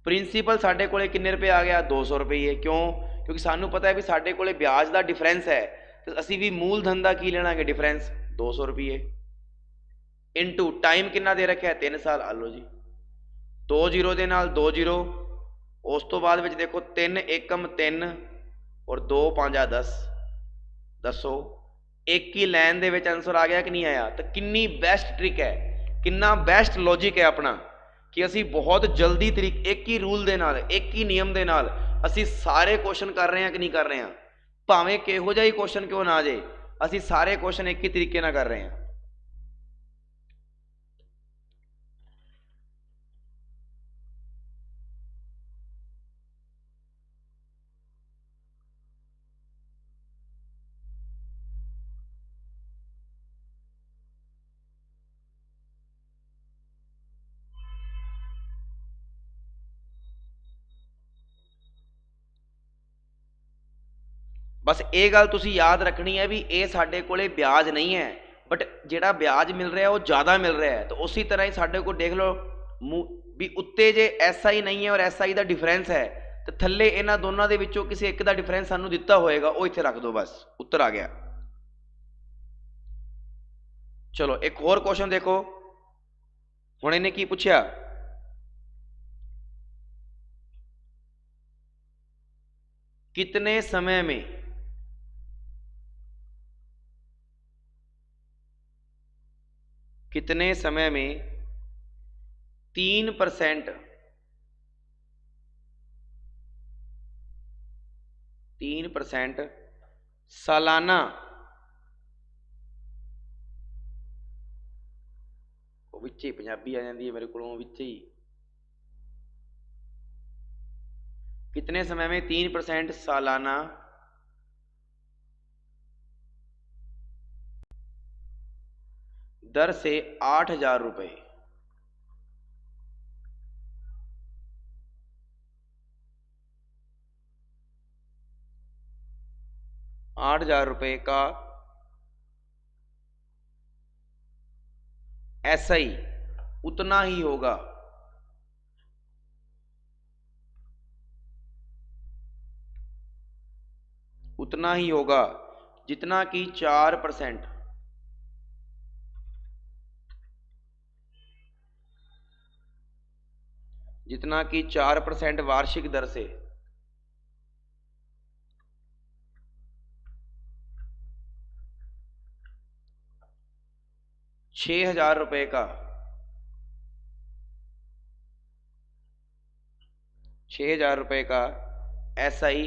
Speaker 1: प्रिंसीपल साडे कोले किन्ने रुपए आ गया? 200 रुपए ही है। क्यों? क्योंकि सानू पता है भी साडे कोले ब्याज का डिफरेंस है, तो असी भी मूलधन का की लेना है डिफरेंस 200 रुपये इंटू टाइम कितना दे रखा है? 3 साल। आ लो जी, 2 जीरो के नाल 2 जीरो, उस तो बाद विच देखो 3 एकम 3 और 2 5 10। दसो एक ही लाइन दे विच आंसर आ गया कि नहीं आया? तो किन्नी बेस्ट ट्रिक है, किन्ना बेस्ट लॉजिक है अपना कि असी बहुत जल्दी तरीके एक ही रूल दे नाल, एक ही नियम दे नाल असी सारे क्वेश्चन कर रहे हैं कि नहीं कर रहे हैं। भावें किहो जिहा ही क्वेश्चन क्यों ना आ जाए, असी सारे क्वेश्चन एक ही तरीके नाल कर रहे हैं। बस ये गल तुसी याद रखनी है भी ये साडे कोले ब्याज नहीं है, बट जिहड़ा ब्याज मिल रहा है वो ज़्यादा मिल रहा है। तो उसी तरह ही साडे को देख लो भी उत्ते जे SI नहीं है और SI का डिफरेंस है, तो थल्ले इन्हां दोनों के विचों किसी एक का डिफरेंस सानू दिता होएगा, वो इत्थे रख दो, बस उत्तर आ गया। चलो एक होर क्वेश्चन देखो। हुण इन्हें की पूछया, कितने समय में कितने समय में 3% 3% सालाना विच ही पंजाबी आ जाती है मेरे को विच ही, कितने समय में 3% सालाना दर से 8,000 रुपये 8,000 रुपये का SI उतना ही होगा, उतना ही होगा जितना कि 4%, जितना कि 4% वार्षिक दर से 6,000 रुपये का 6,000 रुपये का SI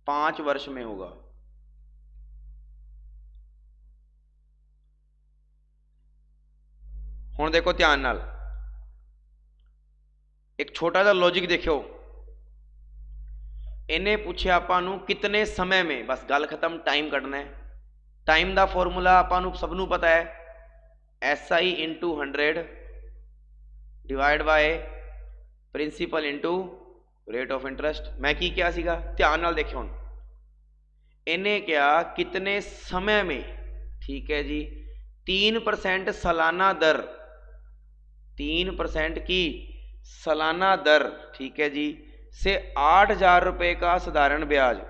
Speaker 1: 5 वर्ष में होगा। हुण देखो ध्यान नाल, एक छोटा सा लॉजिक देखो। इन्हें पूछे आपानू कितने समय में, बस गल खत्म, टाइम कढ़ना है। टाइम का फॉर्मूला आपानू सबनू पता है, SI into 100 divide by principal into rate of interest. मैं की क्या सीगा, ध्यान नाल देखियो। हुण इन्हें क्या कितने समय में, ठीक है जी, 3% सालाना दर, 3% की सालाना दर, ठीक है जी, से 8,000 रुपये का साधारण ब्याज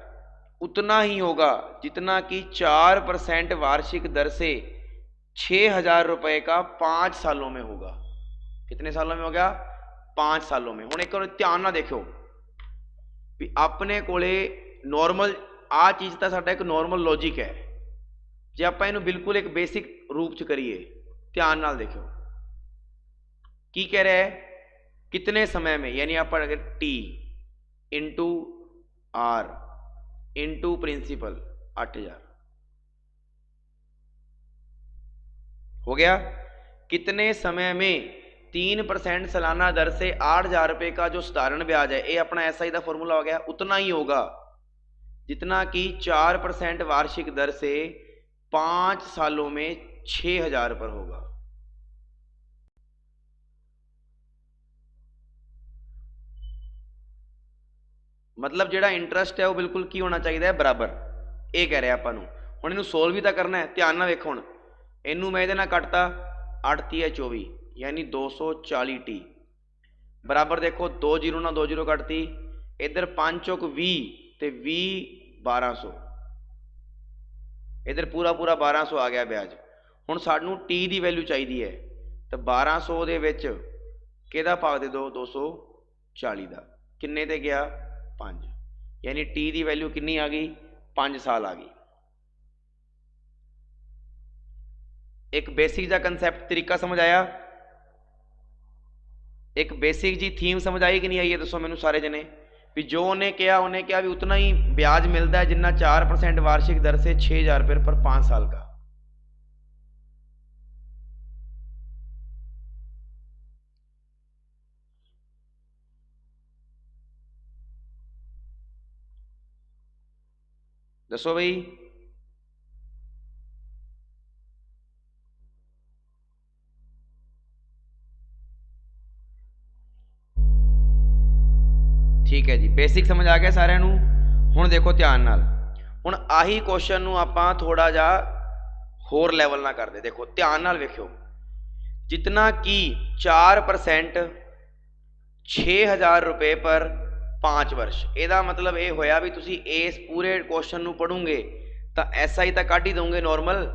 Speaker 1: उतना ही होगा जितना कि 4% वार्षिक दर से 6,000 रुपये का 5 सालों में होगा। कितने सालों में हो गया? 5 सालों में। हुण एक बार ध्यान ना देखो भी अपने कोले नॉर्मल आ चीज़ तो साडा एक नॉर्मल लॉजिक है। जे आप इनू बिल्कुल एक बेसिक रूप च करिए, ध्यान नाल देखो की कह रहा है, कितने समय में, यानी आप अगर T into R into principal 8,000 हो गया। कितने समय में 3% सालाना दर से 8,000 रुपये का जो साधारण ब्याज है, ये अपना एसआई का फॉर्मूला हो गया, उतना ही होगा जितना कि 4% वार्षिक दर से 5 सालों में 6,000 पर होगा। मतलब ਜਿਹੜਾ इंटरस्ट है वो बिल्कुल की होना चाहिए बराबर। ये कह रहे ਆਪਾਂ ਨੂੰ। ਹੁਣ ਇਹਨੂੰ सोल्व भी तो करना है। ध्यान ਨਾਲ ਵੇਖੋ, ਹੁਣ ਇਹਨੂੰ मैं ਇਹਦੇ ਨਾਲ ਕੱਟਤਾ 8 3 24 यानी 240 टी बराबर। देखो 2 जीरो ना 2 जीरो कटती, इधर 5 चौक 20 ते 20 1200, इधर पूरा पूरा 1200 आ गया ब्याज। हुण सानू टी की वैल्यू चाहिए है तो 1200 दे विच किहदा भाग दे दो 240 का, किन्ने ते गया 5, यानी टी की वैल्यू कितनी आ गई 5 साल आ गई। एक बेसिक जा कंसैप्ट तरीका समझ आया? एक बेसिक जी थीम समझ आई कि नहीं आई है? दसो मैनू सारे जने भी जो उन्हें कहा भी उतना ही ब्याज मिलता है जितना 4% वार्षिक दर से 6,000 रुपये पर 5 साल का। दसो भाई। ठीक है जी, बेसिक समझ आ गया सारे नू। हुण देखो ध्यान नाल, हुण आही क्वेश्चन नू आपां थोड़ा जा होर लैवल ना करदे। देखो ध्यान नाल वेखियो, जितना कि 4% 6,000 रुपये पर 5 वर्ष, ਇਹਦਾ मतलब ये होया भी तुसी इस पूरे क्वेश्चन नू पढ़ोगे तो ऐसा ही तो कढ़ ही दोगे नॉर्मल।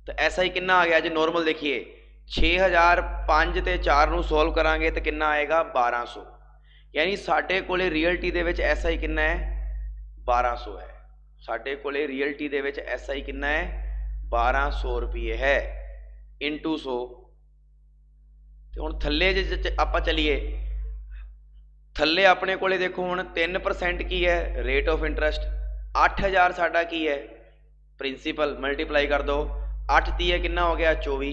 Speaker 1: तो ऐसा ही कितना आ गया जो नॉर्मल देखिए 6,000 5 ते 4 नू सोल्व करांगे तो कितना आएगा 1200, यानी साडे कोले रियलिटी दे विच ऐसा ही कितना है 1200 है। साडे कोले रियलिटी दे विच ऐसा ही कितना है 1200 रुपये है इंटू 100। तो हुण थल्ले जे आपां चलीए, थल्ले अपने कोले देखो हुण 3% की है रेट ऑफ इंटरस्ट, 8,000 साडा की है प्रिंसीपल, मल्टीप्लाई कर दो 8 तीह कितना हो गया 24,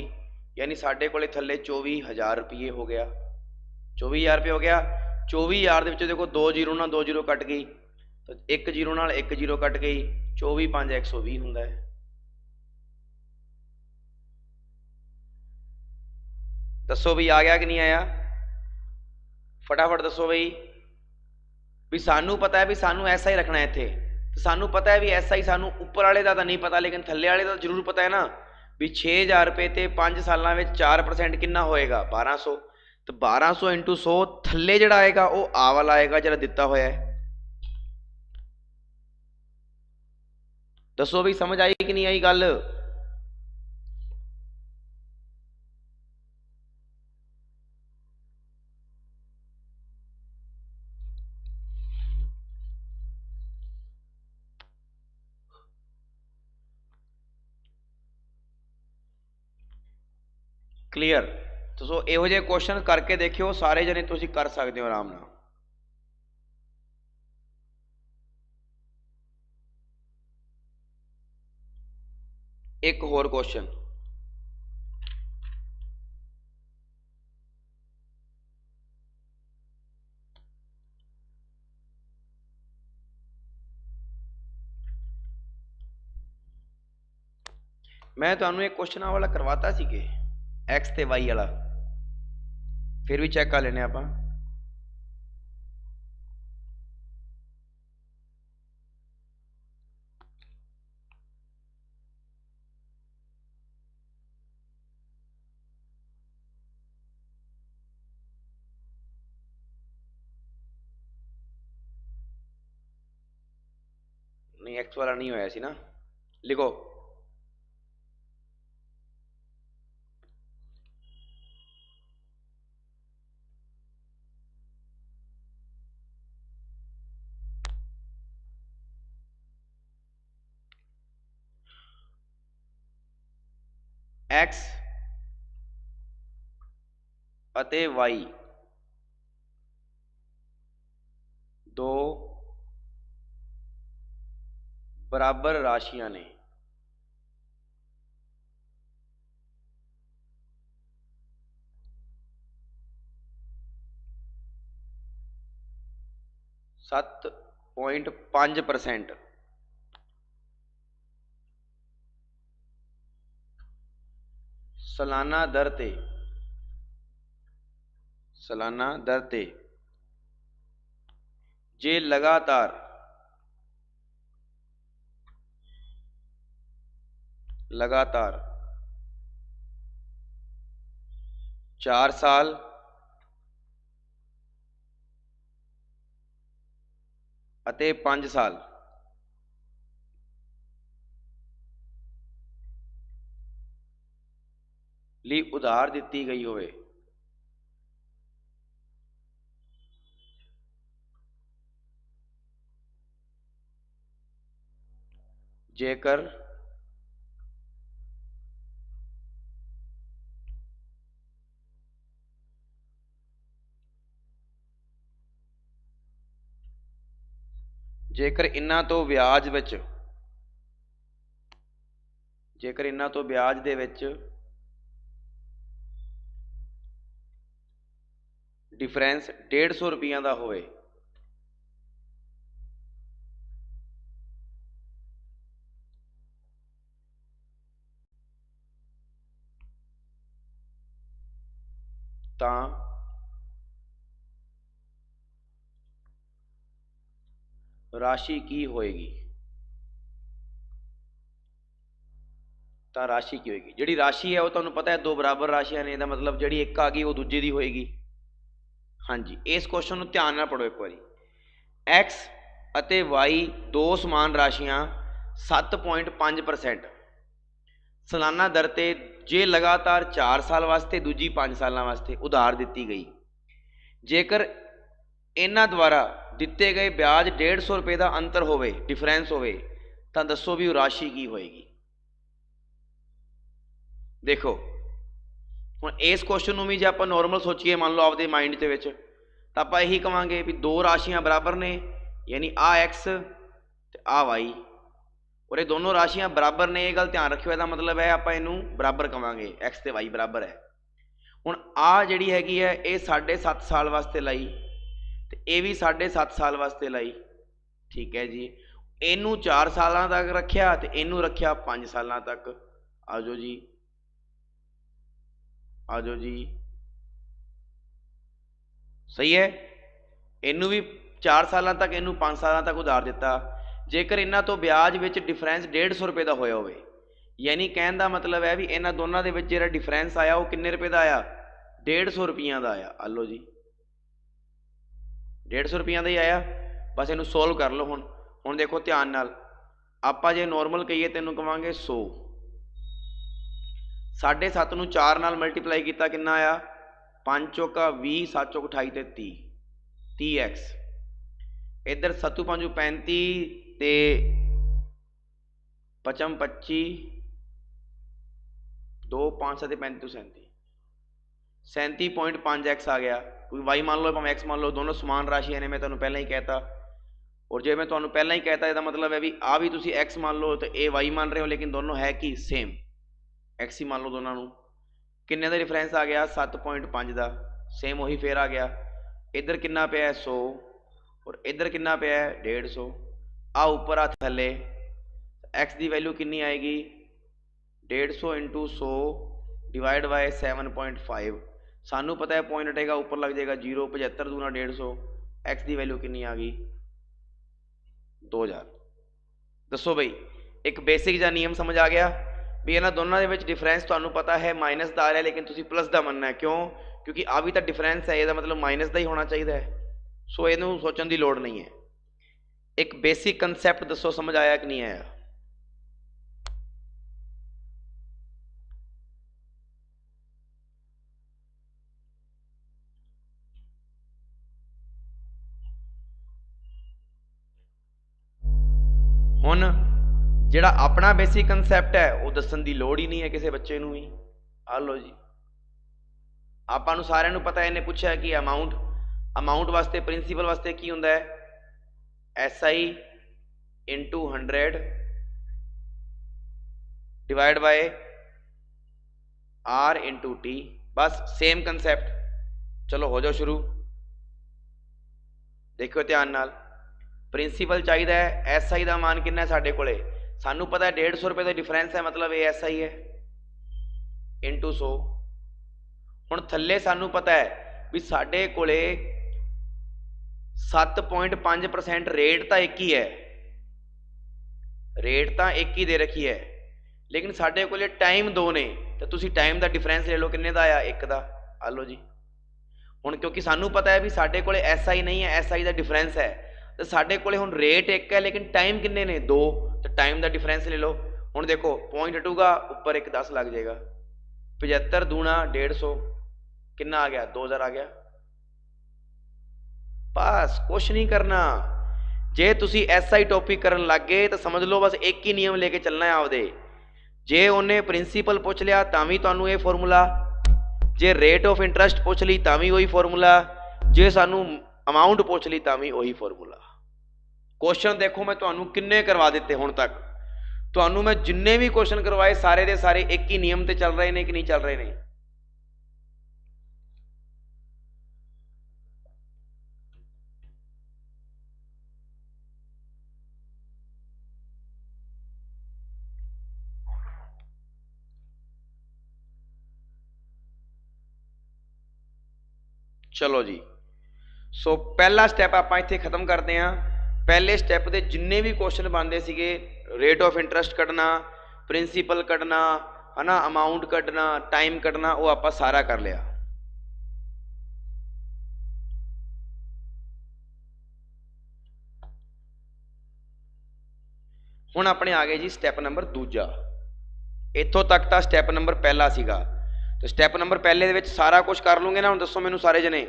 Speaker 1: यानी साडे कोले थल्ले 24,000 रुपये हो गया। 24,000 रुपये हो गया। 24,000 के देखो 2 जीरो ना 2 जीरो कट गई तो 1 जीरो नाल 1 जीरो कट गई, 24 5 120 हुंदा है। दसो भी आ गया कि नहीं आया? फटाफट दसो भाई। भी सानू पता है भी सानू ऐसा ही रखना है इत्थे, तो सानू पता है भी ऐसा ही, सानू उपर वाले का तो नहीं पता लेकिन थल्ले वाले का जरूर पता है ना भी 6,000 रुपये ते 5 सालों में 4% कितना होएगा 1200। तो 1200 इंटू 100 थल्ले जड़ा आएगा वो आ वाला आएगा जरा दिता होया है। दसो भी समझ आई कि नहीं आई गल? क्लीयर? तो सो इहो जे क्वेश्चन करके देखियो, सारे जने तुसी कर सकते हो आराम नाल। एक होर क्वेश्चन, मैं तुहानू एक क्वेश्चन आ वाला करवाता सी कि एक्स ते वाई वाला, फिर भी चेक कर लेने आप। नहीं एक्स वाला नहीं होया सी ना, लिखो एक्स ਅਤੇ y दो बराबर राशियां ने। सत्त 0.5% सालाना दर ते जे लगातार 4 साल ਅਤੇ 5 साल ਲਈ ਉਧਾਰ ਦਿੱਤੀ ਗਈ ਹੋਵੇ, ਜੇਕਰ ਇਹਨਾਂ ਤੋਂ ਵਿਆਜ ਦੇ ਵਿੱਚ डिफरेंस 150 रुपया का होए तां राशि की होएगी, जिहड़ी राशि है वो तुहानूं पता है दो बराबर राशियां ने, इहदा मतलब जिहड़ी एक आ गई वो दूजे दी होएगी। हाँ जी, इस क्वेश्चन नूं ध्यान नाल पढ़ो एक बारी। एक्स अते वाई दो समान राशियां 7.5% सालाना दर ते जे लगातार 4 साल वास्ते दूजी 5 साल वास्ते उधार दी गई, जेकर इन्हां द्वारा दिते गए ब्याज 150 रुपये का अंतर होवे डिफरेंस होवे तां दसो भी राशि की होएगी। देखो हुण इस क्वेश्चन में जे आपां नॉर्मल सोचीए, मान लो आपदे माइंड दे विच, तां आपां यही कहांगे भी दो राशियां बराबर ने, यानी आ एक्स ते आ वाई, और ये दोनों राशियां बराबर ने, ये गल ध्यान रखियो, इसदा मतलब है आपां इहनूं बराबर कहांगे, एक्स ते वाई बराबर है। हुण आ जिहड़ी हैगी है ये 7.5 साल वास्ते लाई ते ये भी 7.5 साल वास्ते लाई, ठीक है जी। इनू 4 साल तक रखिया ते इनू रखिया 5 साल तक। आजो जी, आजो जी, सही है। इनू भी 4 साल तक, इनू 5 साल तक उधार दिता। जेकर इन्हां तो ब्याज विच डिफरेंस 150 रुपये का होया होवे, यानी कहने का मतलब है भी इन्हां दोनों के विच जिहड़ा डिफरेंस आया वो किन्ने रुपये का आया, 150 रुपया का आया। आलो जी, 150 रुपया का ही आया। बस इनू सोल्व कर लो। हुण देखो ध्यान नाल, आपां जे नॉर्मल कहिए तो इनू कहांगे 100, 7.5 नूं 4 नाल मल्टीप्लाई किया कितना आया, 5 चौका 20, 7 चौक 28 ते 30x। इधर 7 5 35 ते 5 25, 2 5 7 35 37.5x आ गया। कोई वाई मान लो भावें एक्स मान लो, दोनों समान राशियां ने, मैं तुहानूं पहलां ही कहता। और जे मैं तुहानूं पहलां ही कहता इसदा मतलब है भी आ भी तुसीं एक्स मान लो तो ए वाई मान रहे हो, लेकिन दोनों है कि सेम, एक्स ही मान लो दोनों नूं। किन्ने दा डिफरेंस आ गया, 7.5 का, सेम वही फिर आ गया। इधर कितना पिया है 100, और इधर कितना पिया है 150। आ उपर आ थले, एक्स की वैल्यू कितनी आएगी, 150 × 100 डिवाइड बाय 7.5। सानू पता है पॉइंट हटेगा ऊपर लग जाएगा 0, 75 दूना 150, एक्स की वैल्यू कितनी आ गई 2000। दसो बई, एक बेसिक जा नियम समझ आ गया भी इन्हां दोनों के विच डिफरेंस तुहानू पता है माइनस का आ रहा है, लेकिन तुसीं प्लस का मनना है। क्यों? क्योंकि आ भी तो डिफरेंस है, इसका मतलब माइनस का ही होना चाहिए है। सो इनू सोचने की लोड़ नहीं है। एक बेसिक कंसैप्ट दसो समझ आया कि नहीं आया? हुण जिहड़ा अपना बेसिक कंसैप्ट है वो दसन की लोड़ ही नहीं है किसी बच्चे नूं भी। आ लो जी, आपां नूं सारिआं नूं पता है, इन्हें पूछा कि अमाउंट वास्ते प्रिंसीपल वास्ते की हुंदा है, SI into 100 divide by R into T, बस सेम कंसैप्ट। चलो हो जाओ शुरू। देखो ध्यान नाल, प्रिंसीपल चाहिए है, SI का मान कितना है साढ़े कोले, सानू पता है 150 रुपये का डिफरेंस है, मतलब ये SI है इंटू 100। हुण थल्ले सानू पता है भी साढ़े कोले 7.5% रेट तो एक ही है, रेट तो एक ही दे रखी है, लेकिन साढ़े कोले टाइम दो ने, तो तुसी टाइम का डिफरेंस ले लो, किन्ने का आया, एक का। आ लो जी, हुण क्योंकि सानू पता है भी साढ़े कोले SI नहीं है, SI का डिफरेंस है, तो साढ़े कोले हुण रेट एक है लेकिन टाइम किन्ने ने, दो, तो टाइम का डिफरेंस ले लो। हुण देखो पॉइंट हटूगा, ऊपर एक 10 लग जाएगा, 75 दूना 150, कितना आ गया, 2000 आ गया। बस कुछ नहीं करना, जे तुसी SI टॉपिक करन लग गए तो समझ लो बस एक ही नियम लेके चलना है आपदे, जे उन्हें प्रिंसीपल पूछ लिया तां तुहानू ये formula, J rate of interest पूछ ली तां वही फॉर्मूला, जे सानू अमाउंट पूछ ली तां वही फॉर्मूला। क्वेश्चन देखो मैं तुहानू किन्ने करवा दिते हुण तक, तुहानू मैं जिन्ने भी क्वेश्चन करवाए सारे दे सारे एक ही नियम ते चल रहे ने कि नहीं चल रहे ने? चलो जी, सो पहला स्टैप आप इत्थे खत्म करते हैं। पहले स्टैप के जिन्ने भी क्वेश्चन बनते थे, रेट ऑफ इंटरस्ट कढ़ना, प्रिंसीपल कढ़ना है ना, अमाउंट कढ़ना, टाइम कढ़ना, वो आप सारा कर लिया। हुण अपने आ गए जी स्टैप नंबर दूजा। इत्थों तक तो स्टैप नंबर पहला सीगा, तो स्टैप नंबर पहले दे विच सारा कुछ कर लूँगे ना? हुण दसो मैनू सारे जने,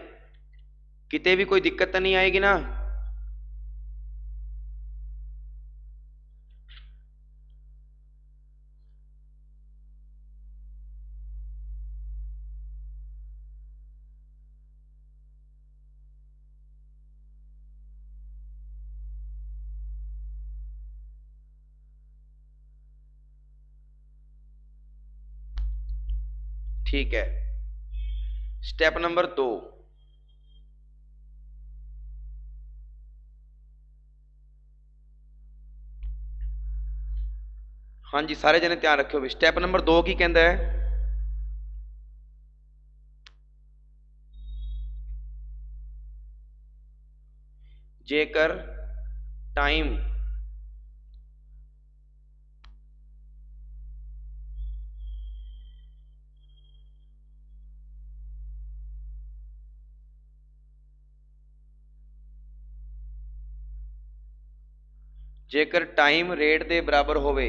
Speaker 1: किते भी कोई दिक्कत तो नहीं आएगी ना? ठीक है, स्टैप नंबर 2, हाँ जी सारे जने ध्यान रखियो भी, स्टैप नंबर 2 की कहता है, जेकर टाइम जेकर टाइम रेट के बराबर होवे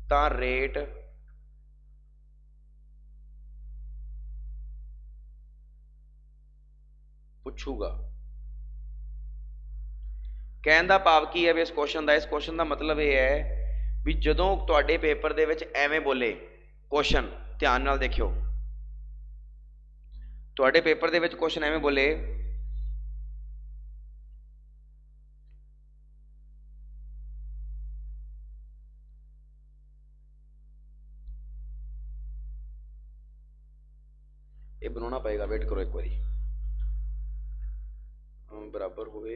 Speaker 1: तां रेट पुछूगा। कहने का भाव की है भी इस क्वेश्चन का, इस क्वेश्चन का मतलब ये है भी जदों तुहाडे पेपर दे विच एवें बोले क्वेश्चन, ध्यान नाल देखियो, तुहाडे पेपर दे विच क्वेश्चन एवें बोले, ये बनाना पड़ेगा, वेट करो एक बारी, बराबर होवे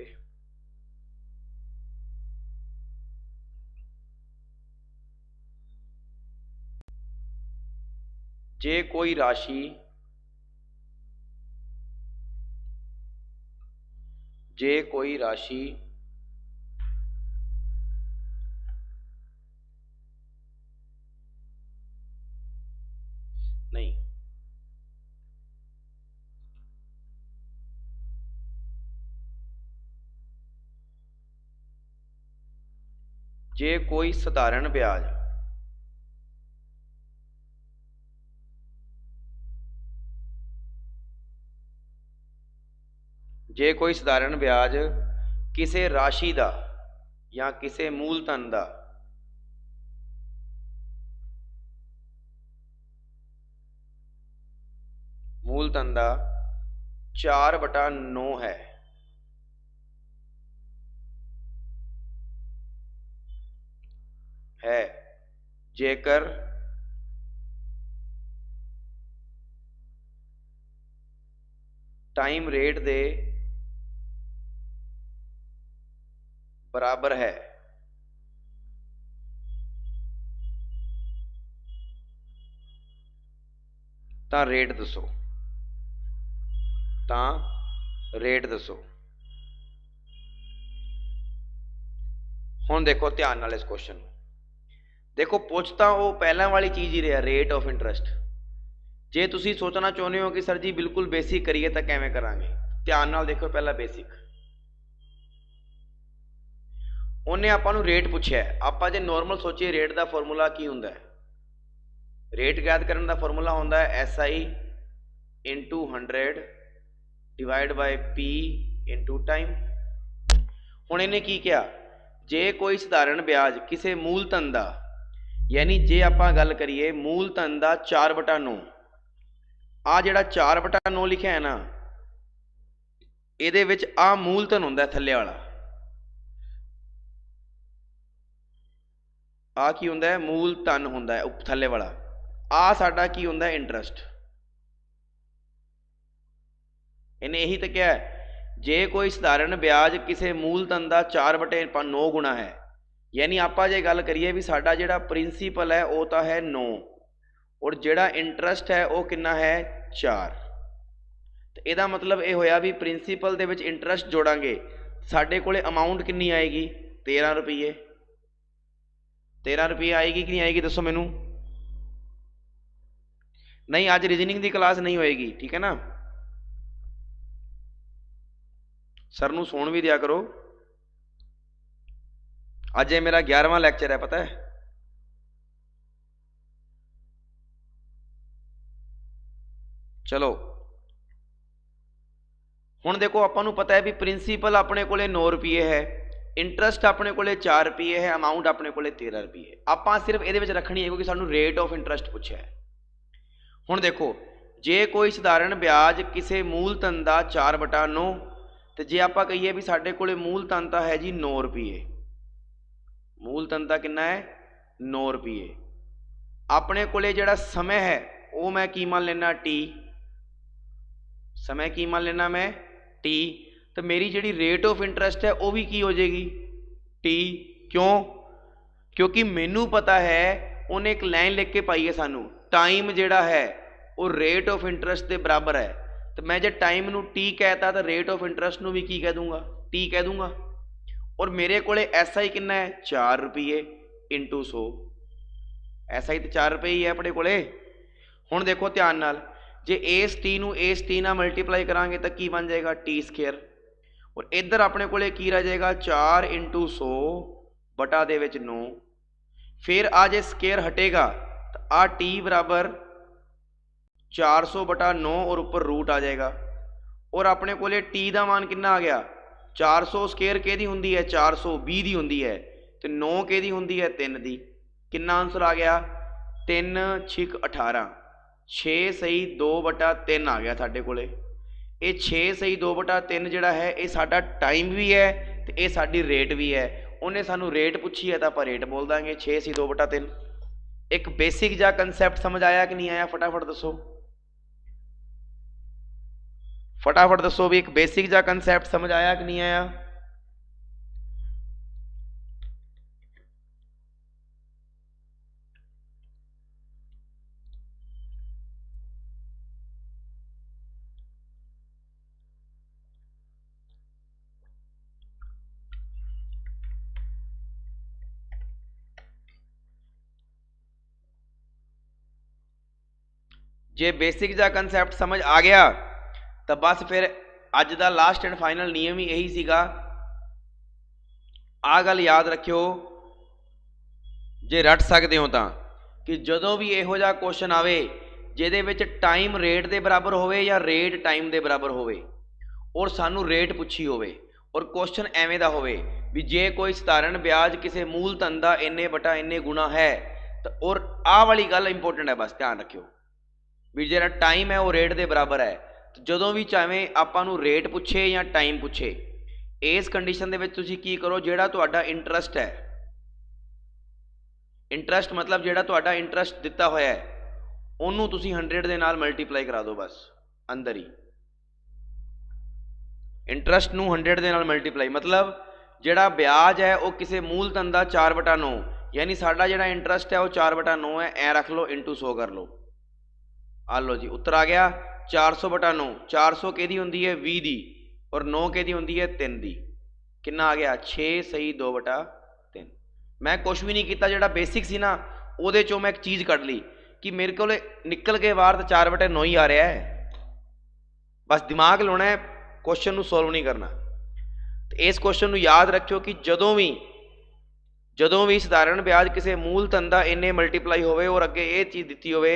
Speaker 1: जे कोई राशि नहीं, जे कोई सधारण ब्याज किसी राशि का या किसी मूलधन का मूलधन का 4/9 है जेकर टाइम रेट दे बराबर है तां रेट दसो हुण देखो ध्यान नाल इस क्वेश्चन देखो पुछ तां वो पहलां वाली चीज़ ही रहा रेट ऑफ इंटरस्ट। जे तुसी सोचना चाहुंदे हो कि सर जी बिल्कुल बेसिक करिए तां किवें करांगे, ध्यान नाल देखो पहला बेसिक उन्हें आपां नूं रेट पुछया है। आपां जे नॉर्मल सोचिए रेट का फॉर्मूला की हुंदा है, रेट ज्ञात करने का फॉर्मूला होंदा है SI into 100 divide by P into time. हुण इन्हें की किया, जे कोई सधारण ब्याज किसी मूलधन का यानी जे आपां गल करिए मूलधन का 4/9 आ जिहड़ा 4/9 लिखिया है ना इहदे विच आ मूलधन हुंदा है थल्ले वाला, आ की हुंदा है मूलधन हुंदा है थल्ले वाला, आ साडा की हुंदा है इंटरस्ट। इन्हें यही तो क्या है जे कोई सधारण ब्याज किसी मूलधन का 4/9 गुणा है यानी आपां जे गल करिए भी साडा जिहड़ा प्रिंसीपल है वो तो है 9 और जिहड़ा इंटरस्ट है वो कितना है 4। तो इहदा मतलब ये होया भी प्रिंसीपल दे विच इंटरस्ट जोड़ांगे साडे कोले अमाउंट कितनी आएगी 13 रुपये। 13 रुपये आएगी कि नहीं आएगी दसो मैनू। नहीं आज रीजनिंग की क्लास नहीं होएगी, ठीक है ना। सर नूं सौण भी दिया करो, अज ये मेरा 11वां लैक्चर है पता है। चलो हुण देखो आपां नूं पता है भी प्रिंसीपल अपने कोले 9 रुपये है, इंटरस्ट अपने कोले 4 रुपये है, अमाउंट अपने कोले 13 रुपये। आपां सिर्फ इहदे विच रखनी है क्योंकि सानूं रेट ऑफ इंटरस्ट पूछा है। हुण देखो जे कोई सधारण ब्याज किसी मूलधन का 4/9 तो जे आपां कहिए भी साडे कोले मूलधन का है जी 9 रुपये, मूलधन का कितना है 9 रुपये। अपने कोले जिहड़ा समय है वो मैं की मान लेना T, समय की मान लेना मैं T। तो मेरी जिहड़ी रेट ऑफ इंटरस्ट है वो भी की हो जाएगी T। क्यों? क्योंकि मैनू पता है उन्हें एक लाइन लिख के पाई है सानू टाइम जिहड़ा है वो रेट ऑफ इंटरस्ट के बराबर है। तो मैं जो टाइम नू T कहता तो रेट ऑफ इंटरस्ट नू भी की कह दूंगा T कह दूंगा। और मेरे को SI कितना है 4 रुपये इंटू 100, SI तो 4 रुपये ही है अपने कोले। हुण देखो ध्यान नाल जे इस T नू इस T नाल मल्टीप्लाई करांगे तो की बन जाएगा T स्केयर और इधर अपने कोले की रह जाएगा 4 इंटू 100 बटा दे विच 9। फिर आ जे स्केयर हटेगा तो आ T बराबर 400 बटा 9 और ऊपर रूट आ जाएगा और अपने कोले T का मान कितना आ गया 400 स्केयर केदी हुंदी है 420 दी हुंदी है तो 9 केदी हुंदी है 3 दी। कितना आंसर आ गया 3 6 18, 6 सही 2/3 आ गया साडे कोले। ये 6 सही 2/3 जिहड़ा है ये साडा टाइम भी है तो ये साडी रेट भी है। उन्हें सानू रेट पूछी है तो आप रेट बोल देंगे 6 सही 2/3। एक बेसिक जा कंसैप्ट समझ आया कि नहीं आया फटाफट दसो, फटाफट दसो भी एक बेसिक जा कंसैप्ट समझ आया कि नहीं आया। जे बेसिक जा कंसैप्ट समझ आ गया तो बस फिर अज का लास्ट एंड फाइनल नियम ही यही सीगा। आ गल याद रखियो जे रट सकते हो तां कि जदों भी इहो जिहा क्वेश्चन आवे जिहदे विच टाइम रेट के बराबर होवे या रेट टाइम के बराबर होवे और सानू रेट पुछी होवे और क्वेश्चन एवें दा होवे भी जे कोई साधारण ब्याज किसी मूल धन का इन्ने बटा इन्ने गुणा है तो और आह वाली गल इंपोर्टेंट है, बस ध्यान रखियो भी जिहड़ा टाइम है वो रेट के बराबर है। तो जदों भी चाहें आपां नूं रेट पुछे या टाइम पुछे इस कंडीशन दे विच तुसीं की करो, जिहड़ा तुहाडा इंटरस्ट है, इंटरस्ट मतलब जिहड़ा तुहाडा इंटरस्ट दिता होया है उन्होंने तुसीं 100 दे नाल मल्टीप्लाई करा दो, बस अंदर ही इंटरस्ट नूं 100 दे नाल मल्टीप्लाई मतलब जिहड़ा ब्याज है वो किसी मूल धन का 4/9 यानी साडा जिहड़ा इंटरस्ट है वो 4/9 है, ऐ रख लो इंटू 100 कर लो। आ लो जी उत्तर आ गया 400/9। 400 किहदी हुंदी है 20 दी और 9 किहदी हुंदी है 3 दी। कितना आ गया 6 सही 2/3। मैं कुछ भी नहीं किया, जिहड़ा बेसिक सी ना उहदे चों मैं एक चीज़ कढ ली कि मेरे को निकल के बाहर तो 4/9 ही आ रहा है, बस दिमाग लाना है, क्वेश्चन नूं सोल्व नहीं करना। तो इस क्वेश्चन नूं याद रखियो कि जदों भी साधारण ब्याज किसी मूल धन का इन्ने मल्टीप्लाई होवे और अगे ये चीज़ दी होवे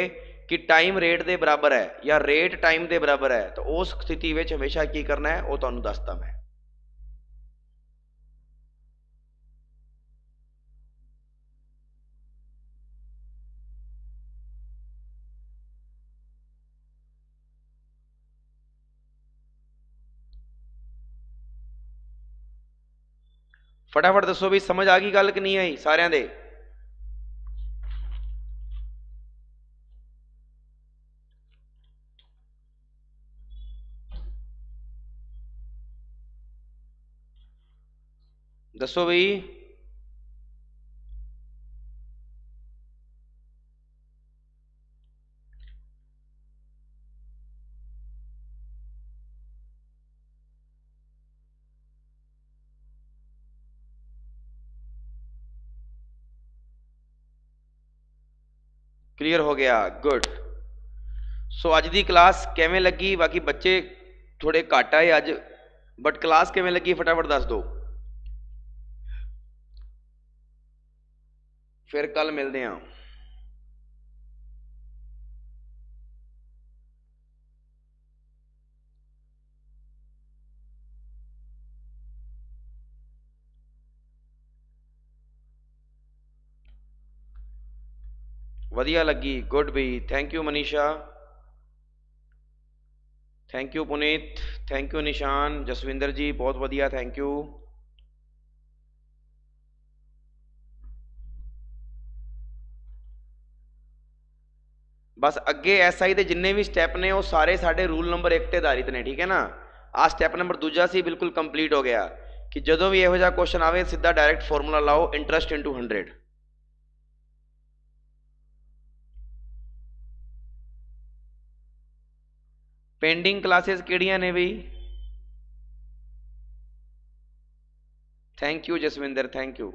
Speaker 1: कि टाइम रेट के बराबर है या रेट टाइम के बराबर है तो उस स्थिति में हमेशा की करना है वो तुहानूं दसदा मैं। फटाफट दसो भी समझ आ गई गल कि नहीं आई सारिਆਂ ਦੇ? दसो बई क्लीयर हो गया, गुड। सो अज की क्लास किवें लगी? बाकी बच्चे थोड़े घट आए अज, बट क्लास किवें लगी फटाफट दस दो, फिर कल मिलते हैं। वधिया लगी, गुड भी, thank you Manisha, thank you Puneet, thank you निशान, जसविंदर जी बहुत वधिया, थैंक यू। बस अगे SI के जिन्ने भी स्टैप ने वो सारे साढ़े रूल नंबर 1 ते आधारित ने, ठीक है ना। आ स्टैप नंबर दूजा सी बिल्कुल कंप्लीट हो गया कि जदों भी इहो जिहा क्वेश्चन आवे सीधा डायरैक्ट फॉर्मूला लाओ इंटरस्ट इंटू 100। पेंडिंग क्लासेस किहड़ियां ने बई? Thank you Jaswinder, thank you.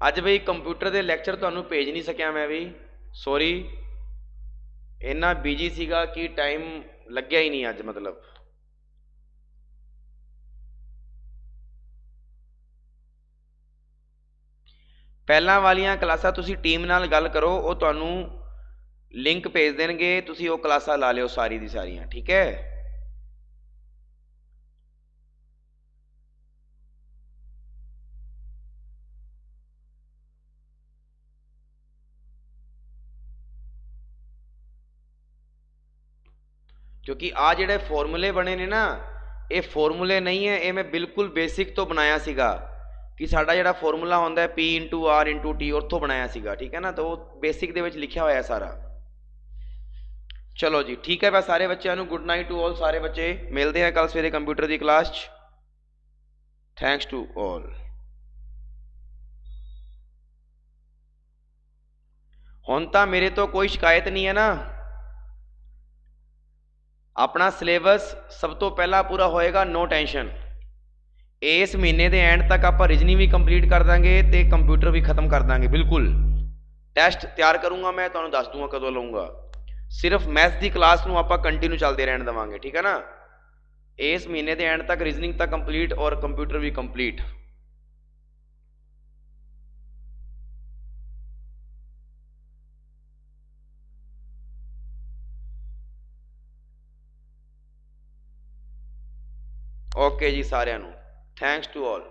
Speaker 1: अज बई कंप्यूटर के लैक्चर तुहानूं भेज नहीं सकिया मैं भी, सॉरी, इन्ना बिजी सीगा कि टाइम लग्या ही नहीं अज। मतलब पहलां वालियां क्लासां तुसीं टीम नाल गल करो, वो तुहानूं लिंक भेज देणगे, तुसीं वो क्लासां ला लिओ सारी दी सारियां, ठीक है। क्योंकि आ जिहड़े फॉर्मूले बने ने ना ये फॉर्मूले नहीं है, ये मैं बिल्कुल बेसिक तो बनाया सीगा कि साडा जिहड़ा फॉर्मूला होंदा है P/R/T उत्थों बनाया सीगा, ठीक है ना। तो वो बेसिक दे विच लिखिया होया सारा। चलो जी ठीक है, बस सारे बच्चों को गुड नाइट टू ऑल, सारे बच्चे मिलते हैं कल सवेरे कंप्यूटर की क्लास। Thanks to all. हुण तां मेरे तो कोई शिकायत नहीं है ना, अपना सिलेबस सब तो पहला पूरा होएगा, नो टेंशन। इस महीने के एंड तक आप रीजनिंग भी कंप्लीट कर देंगे तो कंप्यूटर भी खत्म कर देंगे बिल्कुल। टेस्ट तैयार करूँगा मैं, तुहानूं दस दूँगा कदों लऊँगा। सिर्फ मैथ्स की क्लास नूं आपां कंटिन्यू चलते रहने देवांगे, ठीक है ना। इस महीने के एंड तक रीजनिंग तक कंप्लीट और कंप्यूटर भी कंप्लीट। ਓਕੇ ਜੀ ਸਾਰਿਆਂ ਨੂੰ, ਥੈਂਕਸ ਟੂ ਆਲ।